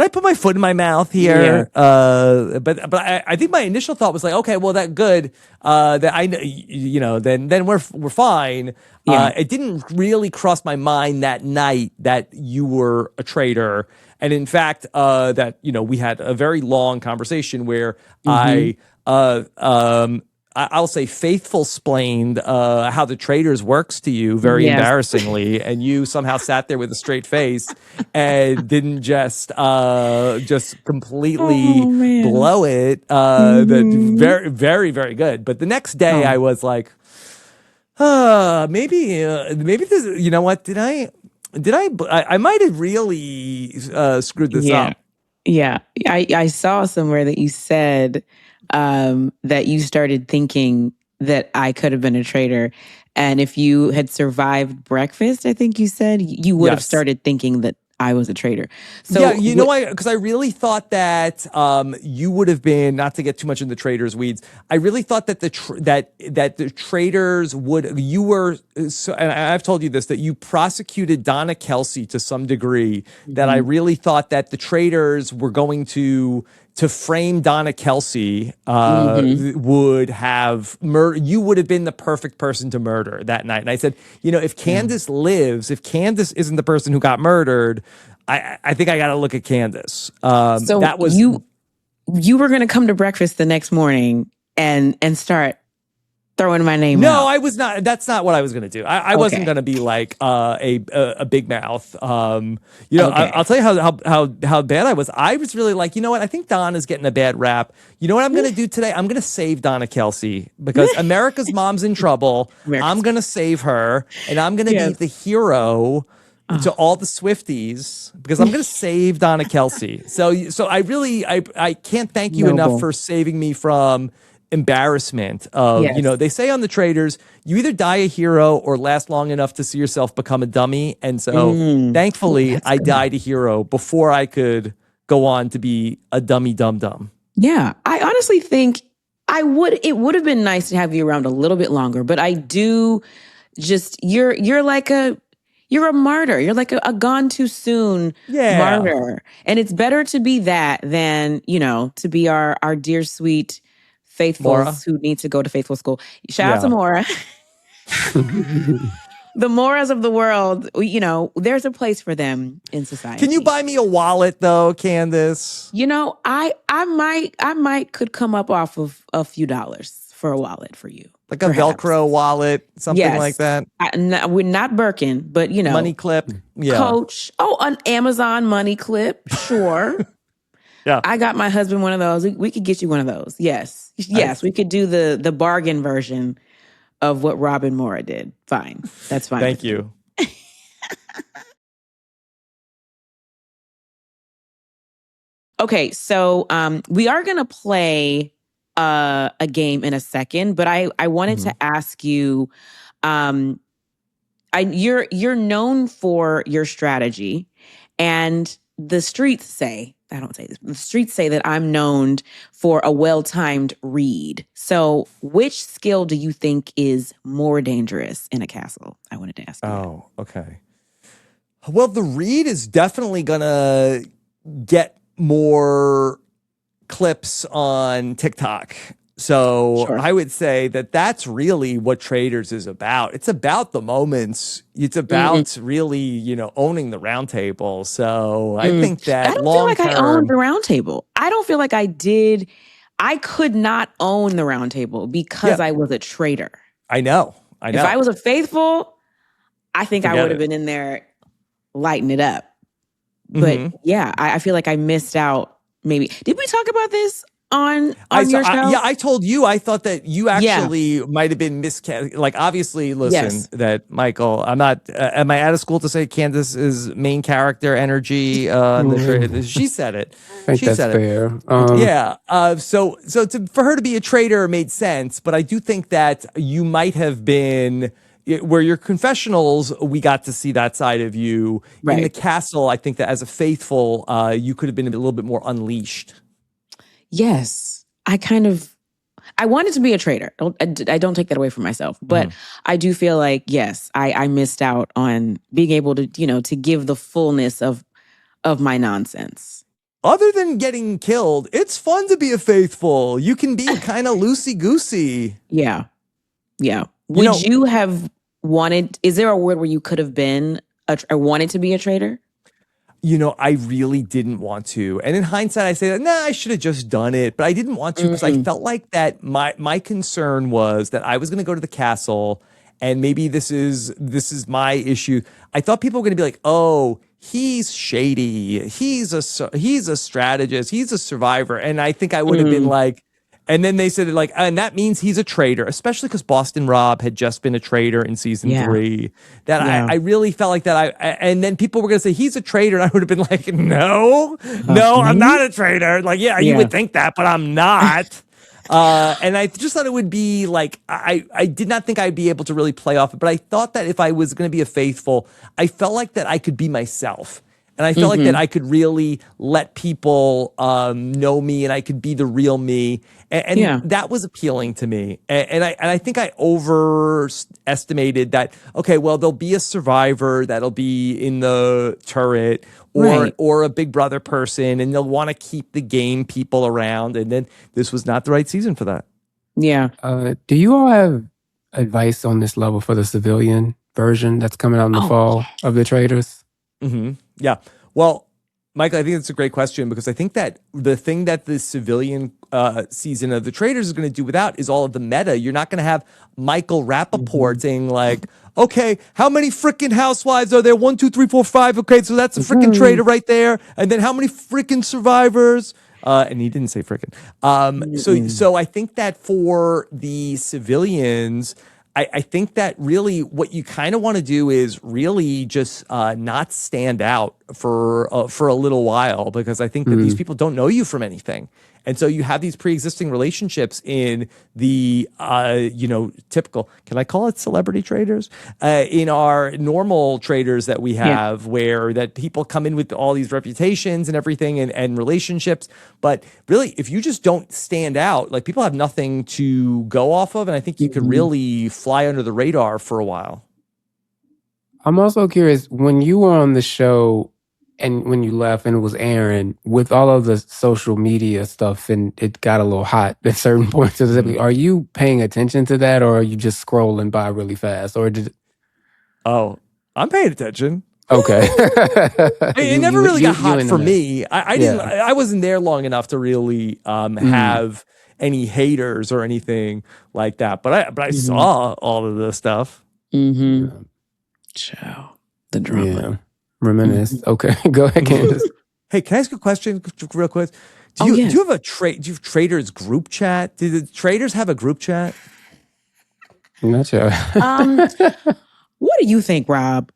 put my foot in my mouth here?" But I think my initial thought was like, "Okay, well, that good. Then we're fine." It didn't really cross my mind that night that you were a traitor, and in fact, that we had a very long conversation where I'll say faithful splained how the Traitors works to you very embarrassingly, and you somehow sat there with a straight face and didn't just completely blow it. That very, very, very good. But the next day I was like, maybe this, you know what? I might have really screwed this up. Yeah. I saw somewhere that you said that you started thinking that I could have been a traitor. And if you had survived breakfast, I think you said, you would have Yes. started thinking that I was a traitor. So yeah, you know why? Because I really thought that you would have been, not to get too much in the traitors' weeds. I really thought that that the traitors would. You were, so, and I've told you this, that you prosecuted Donna Kelsey to some degree. That I really thought that the traitors were going to frame Donna Kelsey would have you would have been the perfect person to murder that night. And I said, you know, if Candiace lives, if Candiace isn't the person who got murdered, I think I got to look at Candiace. So that was you were going to come to breakfast the next morning and start throwing my name out. No, I was not. That's not what I was going to do. I wasn't going to be like a big mouth. You know, I'll tell you how bad I was. I was really like, you know what? I think Donna's getting a bad rap. You know what I'm going to do today? I'm going to save Donna Kelsey because America's mom's in trouble. I'm going to save her, and I'm going to be the hero to all the Swifties because I'm going to save Donna Kelsey. So I really I can't thank you enough for saving me from embarrassment of, you know, they say on The Traitors, you either die a hero or last long enough to see yourself become a dummy. And so thankfully I died a hero before I could go on to be a dummy dum-dum. Yeah. I honestly think it would have been nice to have you around a little bit longer, but I do just, you're a martyr. You're like a gone too soon martyr. And it's better to be that than, you know, to be our dear sweet faithfuls who need to go to faithful school. Shout out to Mora. The Moras of the world, you know, there's a place for them in society. Can you buy me a wallet though, Candiace? You know, I might could come up off of a few dollars for a wallet for you. Like a Velcro wallet, something like that. We're not Birkin, but you know, money clip, Coach. Oh, an Amazon money clip, sure. Yeah, I got my husband one of those. We could get you one of those. Yes, we could do the bargain version of what Rob and Mora did. Fine, that's fine. Thank you. Okay, so we are gonna play a game in a second, but I wanted to ask you, you're known for your strategy, and the streets say, I don't say this, the streets say that I'm known for a well-timed read. So which skill do you think is more dangerous in a castle? I wanted to ask you. Oh, okay. Well, the read is definitely gonna get more clips on TikTok. So I would say that that's really what Traitors is about. It's about the moments. It's about really, you know, owning the round table. So I think that I don't feel like I owned the round table. I don't feel like I did. I could not own the round table because I was a traitor. I know. If I was a faithful, I think I would have been in there lighting it up. But yeah, I feel like I missed out. Maybe. Did we talk about this on your show? I told you. I thought that you actually might have been miscast. Like, obviously, listen, that Michael, I'm not, am I out of school to say Candiace's main character energy? She said it. I think that's fair. For her to be a traitor made sense, but I do think that you might have been, where your confessionals, we got to see that side of you. Right. In the castle, I think that as a faithful, you could have been a little bit more unleashed. Yes. I wanted to be a traitor. I don't take that away from myself. But I do feel like, yes, I missed out on being able to, you know, to give the fullness of my nonsense. Other than getting killed, it's fun to be a faithful. You can be kind of loosey-goosey. Yeah. Yeah. Would you have wanted, is there a word where you could have been or wanted to be a traitor? You know, I really didn't want to. And in hindsight, I say that, I should have just done it. But I didn't want to because I felt like that my concern was that I was going to go to the castle and maybe this is my issue. I thought people were going to be like, oh, he's shady. He's a strategist. He's a survivor. And I think I would have been like, and then they said like, and that means he's a traitor, especially because Boston Rob had just been a traitor in season 3. I really felt like that. And then people were going to say he's a traitor, and I would have been like, no, I'm not a traitor. Like, you would think that, but I'm not. And I just thought it would be like, I did not think I'd be able to really play off it, but I thought that if I was going to be a faithful, I felt like that I could be myself. And I felt like that I could really let people know me, and I could be the real me. And that was appealing to me. And I think I overestimated that, okay, well, there'll be a survivor that'll be in the turret or a Big Brother person, and they'll want to keep the game people around. And then this was not the right season for that. Yeah. Do you all have advice on this level for the civilian version that's coming out in the fall of The Traitors? Yeah. Well, Michael, I think that's a great question, because I think that the thing that the civilian season of The Traitors is going to do without is all of the meta. You're not going to have Michael Rappaport saying like, okay, how many freaking housewives are there? 1, 2, 3, 4, 5. Okay, so that's a freaking traitor right there. And then how many freaking survivors? And he didn't say freaking. So I think that for the civilians, I think that really what you kind of want to do is really just not stand out for a little while, because I think that these people don't know you from anything. And so you have these pre-existing relationships in the, typical, can I call it celebrity traders? In our normal traders that we have, where that people come in with all these reputations and everything and relationships. But really, if you just don't stand out, like, people have nothing to go off of. And I think you could really fly under the radar for a while. I'm also curious, when you were on the show and when you left and it was airing, with all of the social media stuff and it got a little hot at certain points, are you paying attention to that, or are you just scrolling by really fast? Or I'm paying attention. Okay. It never really got hot for me. I wasn't there long enough to really have any haters or anything like that. But I saw all of the stuff. Ciao. The drama. Yeah. Reminisce. Okay, go ahead, Candiace. Hey, can I ask a question real quick? Do you have a do you have traders group chat? Do the traders have a group chat? Not sure. What do you think, Rob?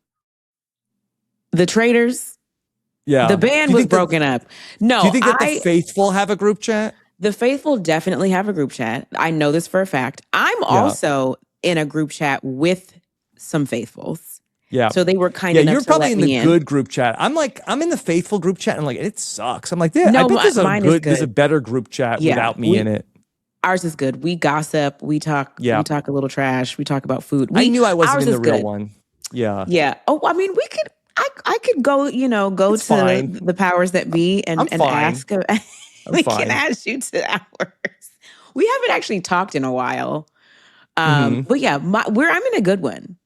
The Traitors? Yeah. The band was broken up. No. Do you think that the faithful have a group chat? The faithful definitely have a group chat. I know this for a fact. I'm also in a group chat with some faithfuls. Yeah. So they were kind enough you're to probably let in me the good group chat. I'm in the faithful group chat, and like, it sucks. I'm like, I bet there's a better group chat without me in it. Ours is good. We gossip. We talk. We talk a little trash. We talk about food. I knew I wasn't in the real one. Yeah. Yeah. Oh, I mean, we could. I could go. Go it's to the powers that be and ask. We can add you to ours. We haven't actually talked in a while. But yeah, I'm in a good one.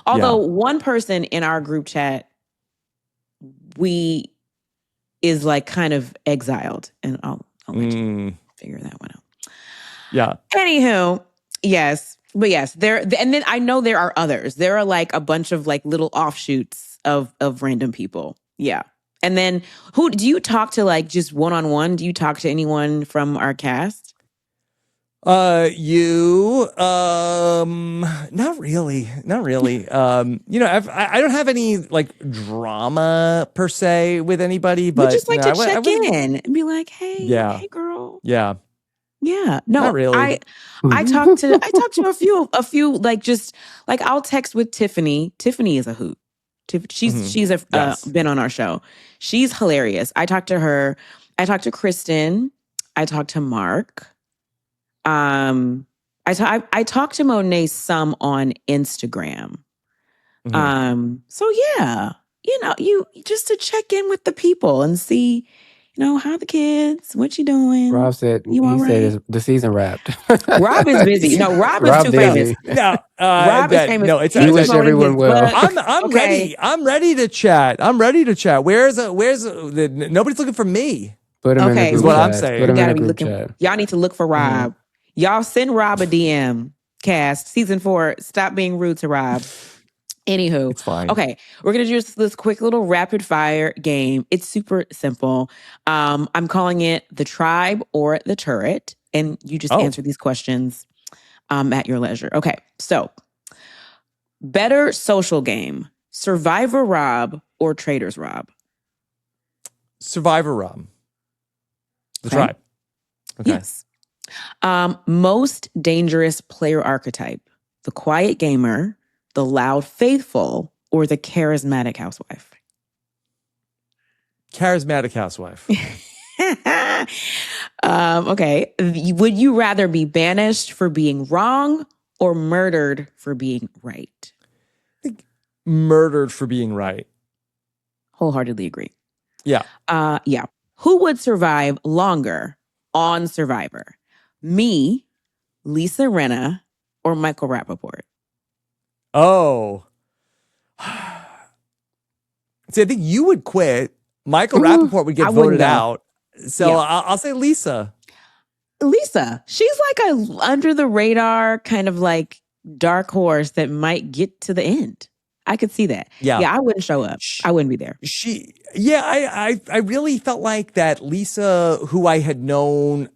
Although one person in our group chat, is like kind of exiled, and I'll let you figure that one out. Yeah. Anywho, yes, but yes, and then I know there are others. There are like a bunch of like little offshoots of random people. Yeah. And then who do you talk to, like, just one-on-one? Do you talk to anyone from our cast? Not really. I don't have any like drama per se with anybody, but just like to check in and be like, hey, hey girl. Yeah. No, not really. I talked to a few, like, just like, I'll text with Tiffany. Tiffany is a hoot. She's been on our show. She's hilarious. I talked to her. I talked to Kristen. I talked to Mark. I talked to Monet some on Instagram. So yeah, you just to check in with the people and see, how the kids, what you doing? Rob said said the season wrapped. Rob is busy. No, Rob is too famous. No, Rob is famous. No, it's he wish everyone well. I'm ready. I'm ready to chat. Where's nobody's looking for me. Put him in the group is what chat. I'm saying. Put him in the be group looking. chat. Y'all need to look for Rob. Y'all send Rob a DM. Cast season 4. Stop being rude to Rob. Anywho, it's fine. Okay, we're gonna do this quick little rapid fire game. It's super simple. I'm calling it the tribe or the turret, and you just answer these questions at your leisure. Okay, so better social game: Survivor Rob or Traitors Rob? Survivor Rob. The tribe. Okay. Yes. Most dangerous player archetype: the quiet gamer, the loud faithful, or the charismatic housewife? Charismatic housewife. Okay. Would you rather be banished for being wrong or murdered for being right? Murdered for being right. Wholeheartedly agree. Yeah. Yeah. Who would survive longer on Survivor? Me, Lisa Rinna, or Michael Rappaport? Oh. See, I think you would quit. Michael Rappaport would get I wouldn't voted go. out. So Yeah. I'll say Lisa. Lisa, she's like a under the radar kind of like dark horse that might get to the end. I could see that. Yeah. I wouldn't show up. I wouldn't be there. I really felt like that Lisa, who I had known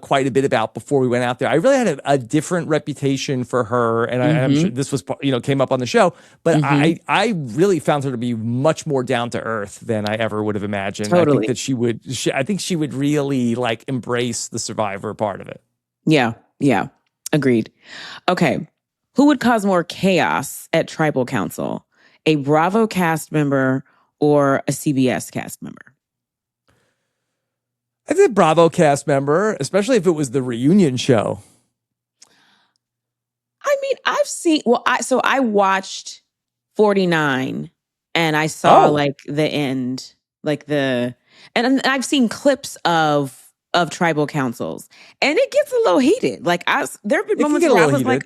quite a bit about before we went out there, I really had a different reputation for her, and I'm sure this was, came up on the show, but I really found her to be much more down to earth than I ever would have imagined. Totally. I think that I think she would really like embrace the Survivor part of it. Yeah. Agreed. Okay. Who would cause more chaos at Tribal Council? A Bravo cast member or a CBS cast member? I think Bravo cast member, especially if it was the reunion show. I mean, I've seen, I watched 49 and I saw like the end, and I've seen clips of Tribal Councils and it gets a little heated. Like there have been moments where I was like,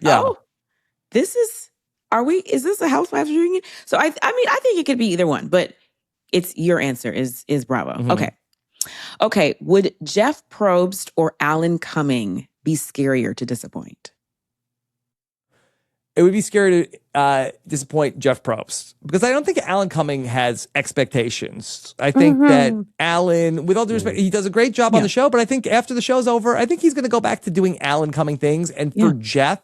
is this a Housewives reunion? So I think it could be either one, but it's your answer is Bravo. Mm-hmm. Okay. Would Jeff Probst or Alan Cumming be scarier to disappoint? It would be scary to disappoint Jeff Probst because I don't think Alan Cumming has expectations. I think that Alan, with all due respect, he does a great job on the show, but I think after the show's over, I think he's going to go back to doing Alan Cumming things. And for Jeff,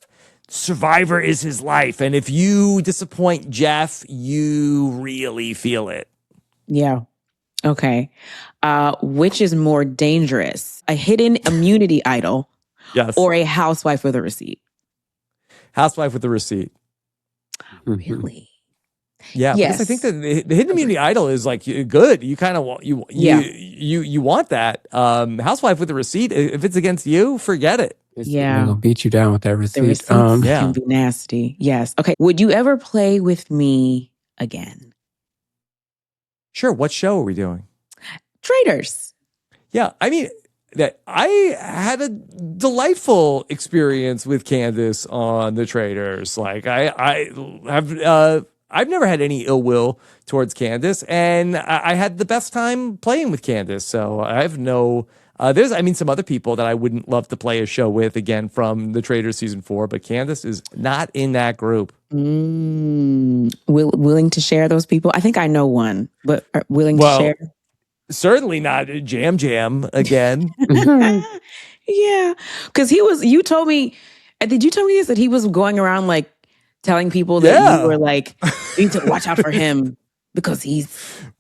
Survivor is his life. And if you disappoint Jeff, you really feel it. Yeah. Okay. Which is more dangerous? A hidden immunity idol or a housewife with a receipt? Housewife with the receipt. Really? Yeah, because I think that the hidden immunity idol is like good. You kind of want you want that. Housewife with the receipt. If it's against you, forget it. They're gonna beat you down with that receipt. The receipts can be nasty. Yes. Okay. Would you ever play with me again? Sure. What show are we doing? Traitors. Yeah, I mean. That I had a delightful experience with Candiace on The Traitors. Like I've never had any ill will towards Candiace, and I had the best time playing with Candiace. So I have there's some other people that I wouldn't love to play a show with again from The Traitors season 4, but Candiace is not in that group. Willing to share those people? I think I know one, but willing to share. Certainly not Jam again. Yeah. Because you told me, did you tell me this, that he was going around like telling people that you were like, you need to watch out for him because he's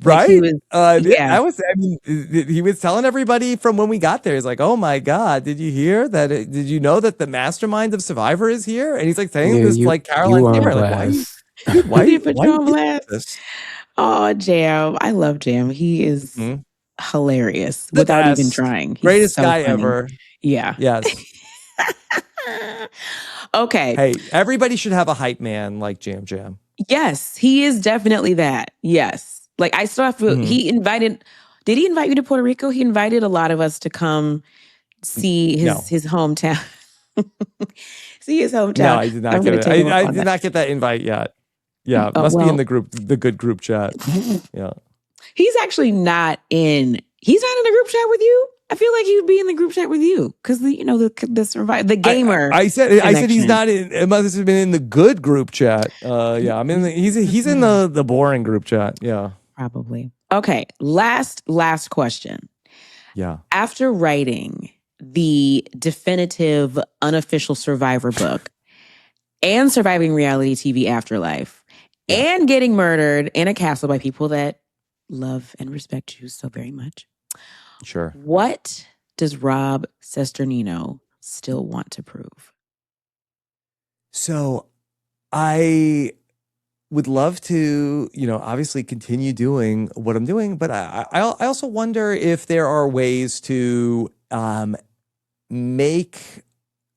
right. Like, he was telling everybody from when we got there. He's like, "Oh my God, did you hear that? Did you know that the mastermind of Survivor is here?" And he's like saying this like Caroline Dimmer, like, why you put you on blast? Oh, Jam. I love Jam. He is hilarious without even trying. He's greatest so guy funny. ever. Yeah. Yes. Okay. Hey, everybody should have a hype man like Jam. Yes, he is definitely that. Yes. Like I still have to, did he invite you to Puerto Rico? He invited a lot of us to come see his hometown. See his hometown. No, I did not get it. I did not get that invite yet. Yeah, must be in the good group chat. Yeah. He's actually not in. He's not in the group chat with you. I feel like he'd be in the group chat with you because the Survivor, the gamer. I said he's not in. It must have been in the good group chat. I'm in. He's in the boring group chat. Yeah, probably. Okay, last question. Yeah. After writing the definitive unofficial Survivor book and surviving reality TV afterlife and getting murdered in a castle by people that love and respect you so very much. Sure. What does Rob Cesternino still want to prove? So I would love to, obviously continue doing what I'm doing, but I also wonder if there are ways to make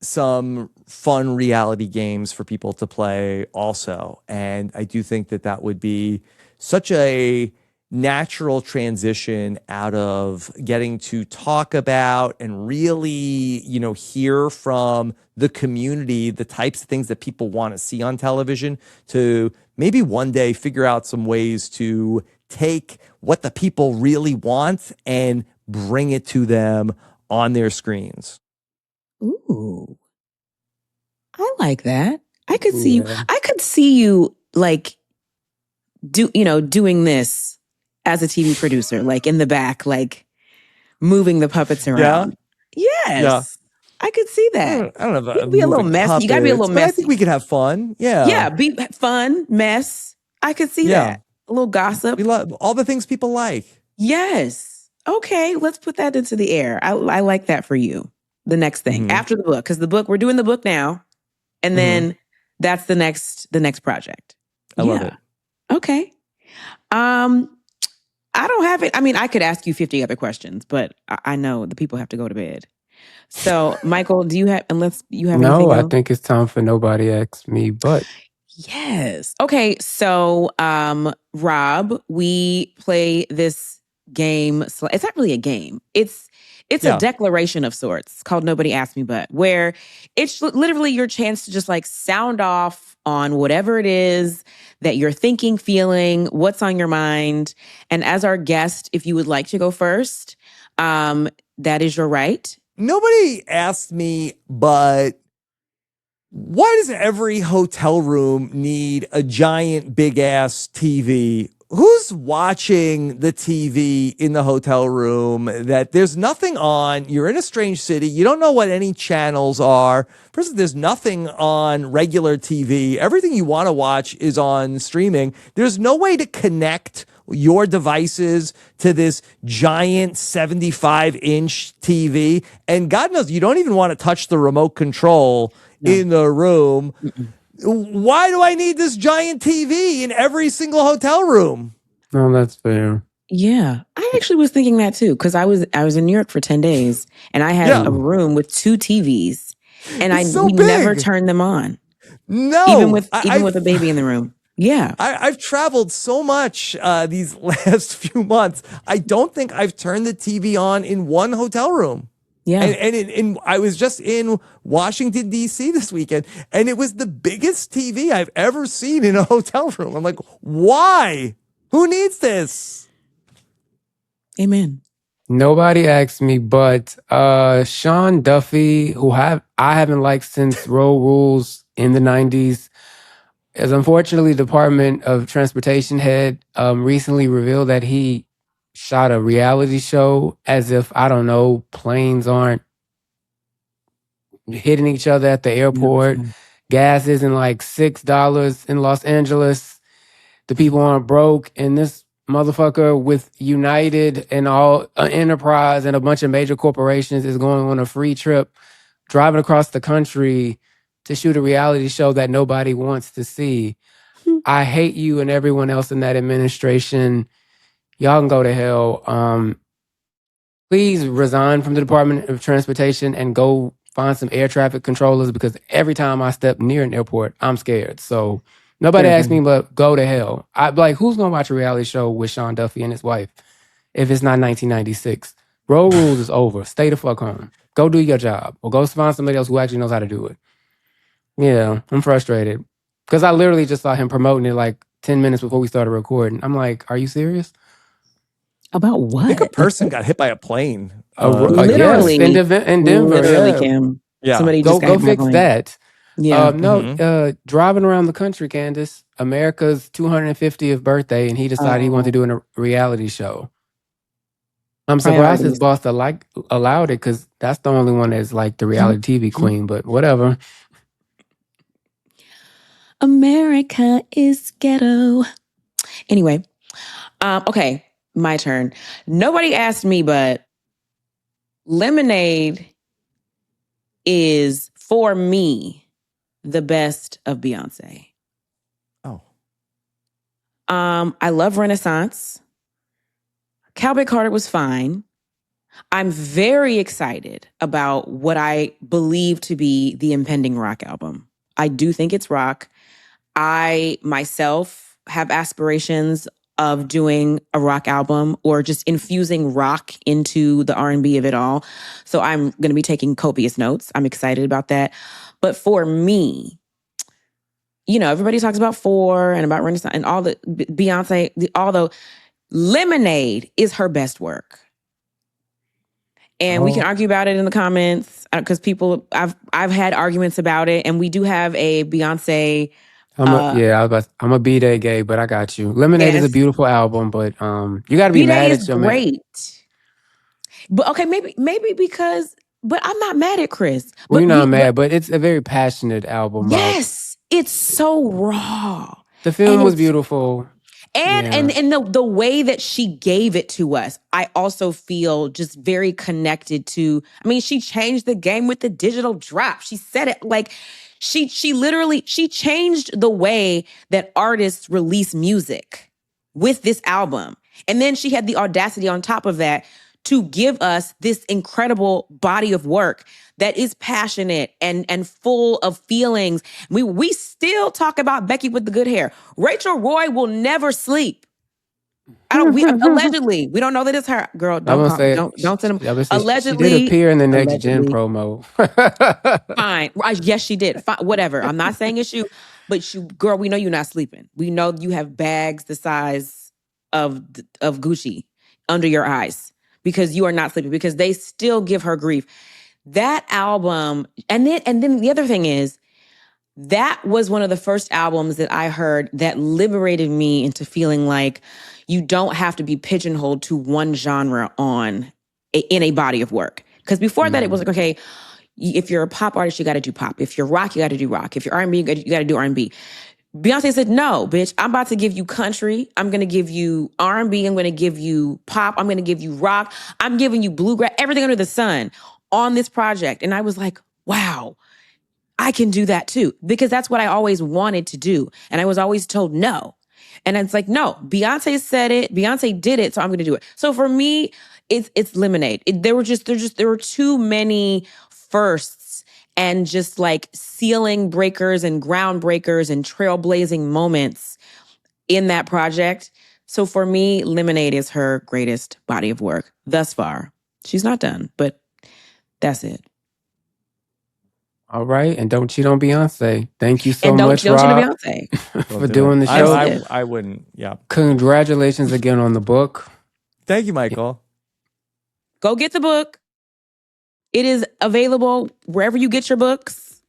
some fun reality games for people to play also. And I do think that that would be such a natural transition out of getting to talk about and really, hear from the community, the types of things that people want to see on television, to maybe one day figure out some ways to take what the people really want and bring it to them on their screens. Ooh, I like that. I could see you. Yeah. I could see you like doing this as a TV producer, like in the back, like moving the puppets around. Yeah. Yes, I could see that. I don't know You about can be a little moving messy. You got to be a puppets, little but I think we messy. could have fun. Yeah. Yeah, be fun, mess. I could see Yeah. that. A little gossip. We love all the things people like. Yes. Okay, let's put that into the air. I like that for you. The next thing after the book, because we're doing the book now, and then that's the next project. I love it. Okay. I don't have it. I mean, I could ask you 50 other questions, but I know the people have to go to bed. So, Michael, do you have? Unless you have anything No, I else? think it's time for Nobody Asked Me But. Yes. Okay. So, Rob, we play this game. It's not really a game. It's a declaration of sorts called Nobody Asked Me But, where it's literally your chance to just like sound off on whatever it is that you're thinking, feeling, what's on your mind. And as our guest, if you would like to go first, that is your right. Nobody asked me, but why does every hotel room need a giant big ass TV? Who's watching the TV in the hotel room that there's nothing on? You're in a strange city. You don't know what any channels are. First, there's nothing on regular TV. Everything you want to watch is on streaming. There's no way to connect your devices to this giant 75-inch TV. And God knows you don't even want to touch the remote control in the room. Why do I need this giant TV in every single hotel room? No, that's fair. Yeah, I actually was thinking that too, because I was in New York for 10 days and I had a room with 2 TVs and we never turned them on. No, even with a baby in the room. Yeah, I've traveled so much these last few months. I don't think I've turned the TV on in one hotel room. Yeah, and I was just in Washington, D.C. this weekend, and it was the biggest TV I've ever seen in a hotel room. I'm like, why? Who needs this? Amen. Nobody asked me, but Sean Duffy, who I haven't liked since Road Rules in the 90s, is unfortunately Department of Transportation head, recently revealed that he shot a reality show as if, I don't know, planes aren't hitting each other at the airport. Gas isn't like $6 in Los Angeles. The people aren't broke. And this motherfucker with United and all Enterprise and a bunch of major corporations is going on a free trip, driving across the country to shoot a reality show that nobody wants to see. I hate you and everyone else in that administration. Y'all can go to hell. Please resign from the Department of Transportation and go find some air traffic controllers, because every time I step near an airport, I'm scared. So nobody asked me, but go to hell. Who's gonna watch a reality show with Sean Duffy and his wife if it's not 1996? Road Rules is over. Stay the fuck home. Go do your job, or go find somebody else who actually knows how to do it. Yeah, I'm frustrated because I literally just saw him promoting it like 10 minutes before we started recording. I'm like, are you serious? About what? I think a person got hit by a plane. Literally, yes, in Denver. Literally, Kim. Yeah. Somebody Go just got fix that. Yeah. Driving around the country, Candiace, America's 250th birthday, and he decided he wanted to do a reality show. I'm surprised his boss allowed it, because that's the only one that's like the reality TV queen, but whatever. America is ghetto. Anyway, okay, my turn. Nobody asked me, but Lemonade is, for me, the best of Beyonce. Oh. I love Renaissance. Cowboy Carter was fine. I'm very excited about what I believe to be the impending rock album. I do think it's rock. I myself have aspirations of doing a rock album or just infusing rock into the R&B of it all. So I'm going to be taking copious notes. I'm excited about that. But for me, you know, everybody talks about Four and about Renaissance and all the Beyonce, although Lemonade is her best work. And we can argue about it in the comments because I've had arguments about it, and we do have a Beyonce. I'm a B-Day gay, but I got you. Lemonade is a beautiful album, but you got to be mad at your man. Great, but okay, maybe because, but I'm not mad at Chris. Well, you're not mad, but it's a very passionate album. Yes, it's so raw. The film was beautiful. And the way that she gave it to us, I also feel just very connected to. I mean, she changed the game with the digital drop. She said it like she literally changed the way that artists release music with this album. And then she had the audacity on top of that to give us this incredible body of work that is passionate and full of feelings. We still talk about Becky with the good hair. Rachel Roy will never sleep. Allegedly, we don't know that it's her. Girl, don't send them. Allegedly, she did appear in the Next Gen promo. Fine. Yes, she did. Fine. Whatever. I'm not saying it's you, but girl, we know you're not sleeping. We know you have bags the size of Gucci under your eyes because you are not sleeping, because they still give her grief. That album, and then the other thing is, that was one of the first albums that I heard that liberated me into feeling like you don't have to be pigeonholed to one genre in a body of work. Because before that, it was like, okay, if you're a pop artist, you got to do pop. If you're rock, you got to do rock. If you're R&B, you got to do R&B. Beyonce said, no, bitch, I'm about to give you country. I'm going to give you R&B. I'm going to give you pop. I'm going to give you rock. I'm giving you bluegrass, everything under the sun on this project. And I was like, wow, I can do that too. Because that's what I always wanted to do. And I was always told no. And it's like, no, Beyonce said it. Beyonce did it. So I'm going to do it. So for me, it's Lemonade. There were too many firsts and just like ceiling breakers and groundbreakers and trailblazing moments in that project. So for me, Lemonade is her greatest body of work thus far. She's not done, but that's it. All right, and don't cheat on Beyonce. Thank you so much, Rob, Beyonce. for doing the show. I wouldn't. Yeah. Congratulations again on the book. Thank you, Michael. Go get the book. It is available wherever you get your books.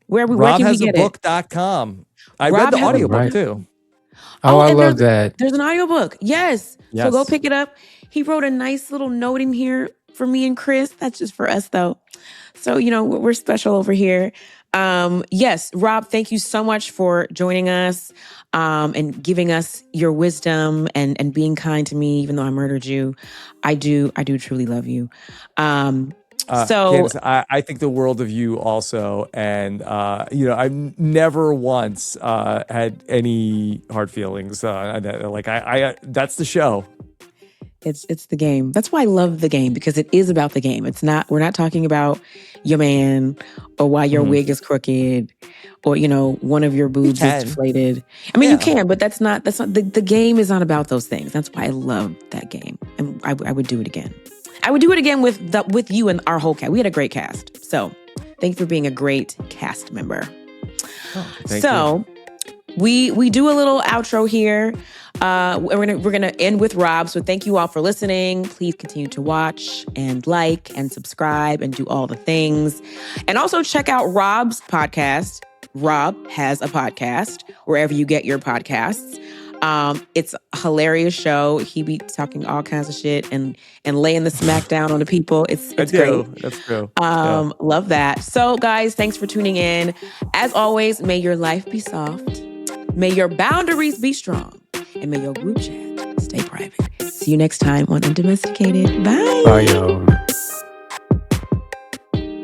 Where can we get it? RobHasAbook.com. I read the audiobook too. Oh, I love that. There's an audiobook. Yes. So go pick it up. He wrote a nice little note in here for me and Chris. That's just for us though. So, you know, we're special over here. Yes, Rob, thank you so much for joining us and giving us your wisdom and being kind to me, even though I murdered you. I do truly love you. Candiace, I think the world of you also. And, you know, I've never once had any hard feelings. That's the show. It's the game. That's why I love the game, because it is about the game. We're not talking about your man or why your wig is crooked or, you know, one of your boobs is deflated. I mean, you can, but that's not the game is not about those things. That's why I love that game. And I would do it again. I would do it again with you and our whole cast. We had a great cast. So thank you for being a great cast member. Thank you. We do a little outro here. We're gonna end with Rob. So thank you all for listening. Please continue to watch and like and subscribe and do all the things. And also check out Rob's podcast. Rob Has a Podcast, wherever you get your podcasts. It's a hilarious show. He be talking all kinds of shit and laying the smack down on the people. It's great. That's true. Love that. So guys, thanks for tuning in. As always, may your life be soft. May your boundaries be strong. And may your group chat stay private. See you next time on Undomesticated. Bye. Bye, y'all.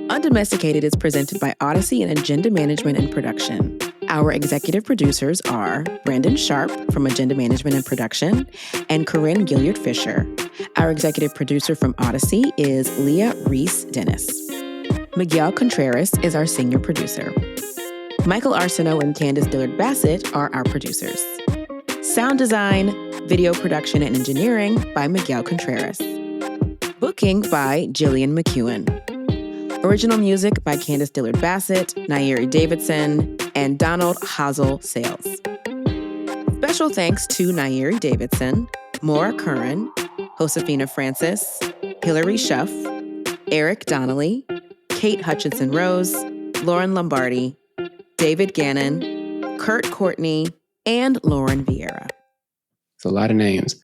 Undomesticated is presented by Odyssey and Agenda Management and Production. Our executive producers are Brandon Sharp from Agenda Management and Production and Corinne Gilliard-Fisher. Our executive producer from Odyssey is Leah Reese-Dennis. Miguel Contreras is our senior producer. Michael Arsenault and Candice Dillard-Bassett are our producers. Sound design, video production, and engineering by Miguel Contreras. Booking by Jillian McEwen. Original music by Candice Dillard-Bassett, Nairi Davidson, and Donald Hazel Sales. Special thanks to Nairi Davidson, Maura Curran, Josefina Francis, Hillary Schuff, Eric Donnelly, Kate Hutchinson Rose, Lauren Lombardi, David Gannon, Kurt Courtney, and Lauren Vieira. It's a lot of names.